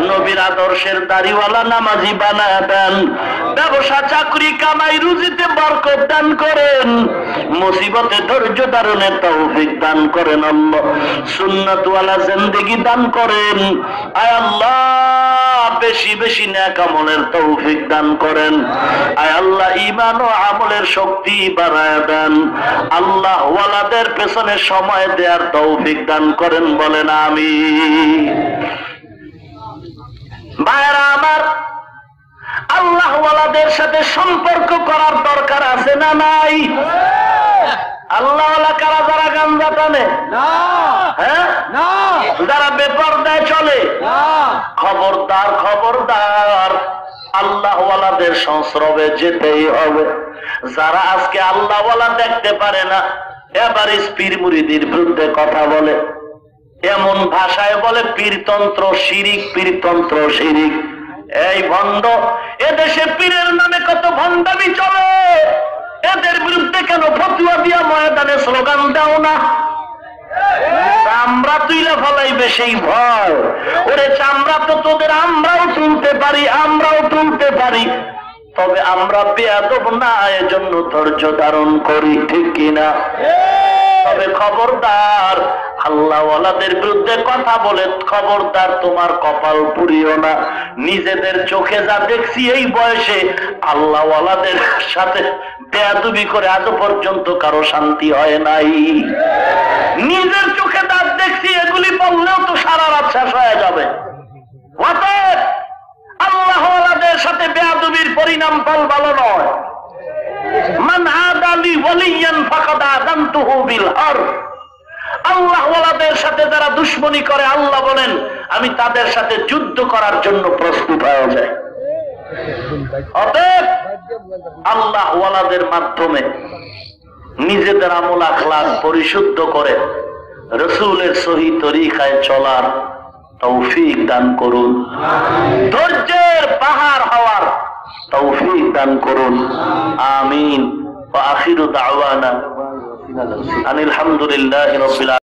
S2: নবীর আদর্শের দাড়িওয়ালা নামাজি বানায় দেন। ব্যবসা, চাকরি, কামাই, রুজিতে বরকত দান করেন। মুসিবতে ধৈর্য ধারণের তৌফিক দান করেন আল্লাহ। সুন্নাতওয়ালা জিন্দেগি দান করেন। আয় আল্লাহ, বেশি বেশি নেক আমলের তৌফিক দান করেন। আয় আল্লাহ, ঈমান ও আমলের শক্তি বাড়ায় দেন। আল্লাহ ওয়ালাদের পেছনে সময় দেওয়ার তৌফিক দান করেন, বলেন আমিন। ভাইরা আমার, আল্লাহ ওয়ালাদের সাথে সম্পর্ক করার দরকার আছে না নাই? আল্লাহ ওয়ালা কারা? যারা গাঞ্জা টানে, হ্যাঁ, যারা বেপরদায় চলে, খবরদার, খবরদার, আল্লাহ ওয়ালাদের সংস্রবে যেতেই হবে। যারা আজকে আল্লাহ ওয়ালা দেখতে পারে না, এবার পীর মুরিদির বিরুদ্ধে কথা বলে, এমন ভাষায় বলে পীরতন্ত্র শিরিক, পীরতন্ত্র শিরিক। এই ভণ্ড, এদেশে পীরের নামে কত ভণ্ডামি চলে, এদের বিরুদ্ধে কেন ফতোয়া দিয়া ময়দানে স্লোগান দাও না? চামড়া তুইলা ফলাইবে সেই ভয়। ওরে চামড়া তো তোদের আমরাও তুলতে পারি, আমরাও তুলতে পারি, তবে আমরা বেয়াদব না, এজন্য ধৈর্য ধারণ করি, ঠিক কিনা? তবে খবরদার, আল্লাহ ওয়ালাদের বিরুদ্ধে কথা বলে খবরদার তোমার কপাল পুড়িও না। নিজেদের চোখে যা দেখছি এই বয়সে, আল্লাহ ওয়ালাদের সাথে বেয়াদবি করে আজও পর্যন্ত কারো শান্তি হয় নাই। নিজের চোখে যা দেখছি, এগুলি বললেও তো সারা রাত শেষ হয়ে যাবে। অতএব আল্লাহ ওয়ালাদের সাথে বেয়াদবির পরিণাম ফল ভালো নয়। মান আদালি ওয়ালিয়ান ফাকাদ আযানতুহু বিল হারব। আল্লাহ ওয়ালাদের সাথে যারা দুশমনি করে, আল্লাহ বলেন আমি তাদের সাথে যুদ্ধ করার জন্য প্রস্তুত হয়ে যাই। অতএব আল্লাহ ওয়ালাদের মাধ্যমে নিজেদের আমল আখলাক পরিশুদ্ধ করে রাসূলের সহি তরিকায় চলার তৌফিক দান করুন, ধৈর্যের পাহাড় হওয়ার তৌফিক দান করুন। আমিন। ওয়া আখিরু দাওয়ানা আনিল হামদুলিল্লাহি রাব্বিল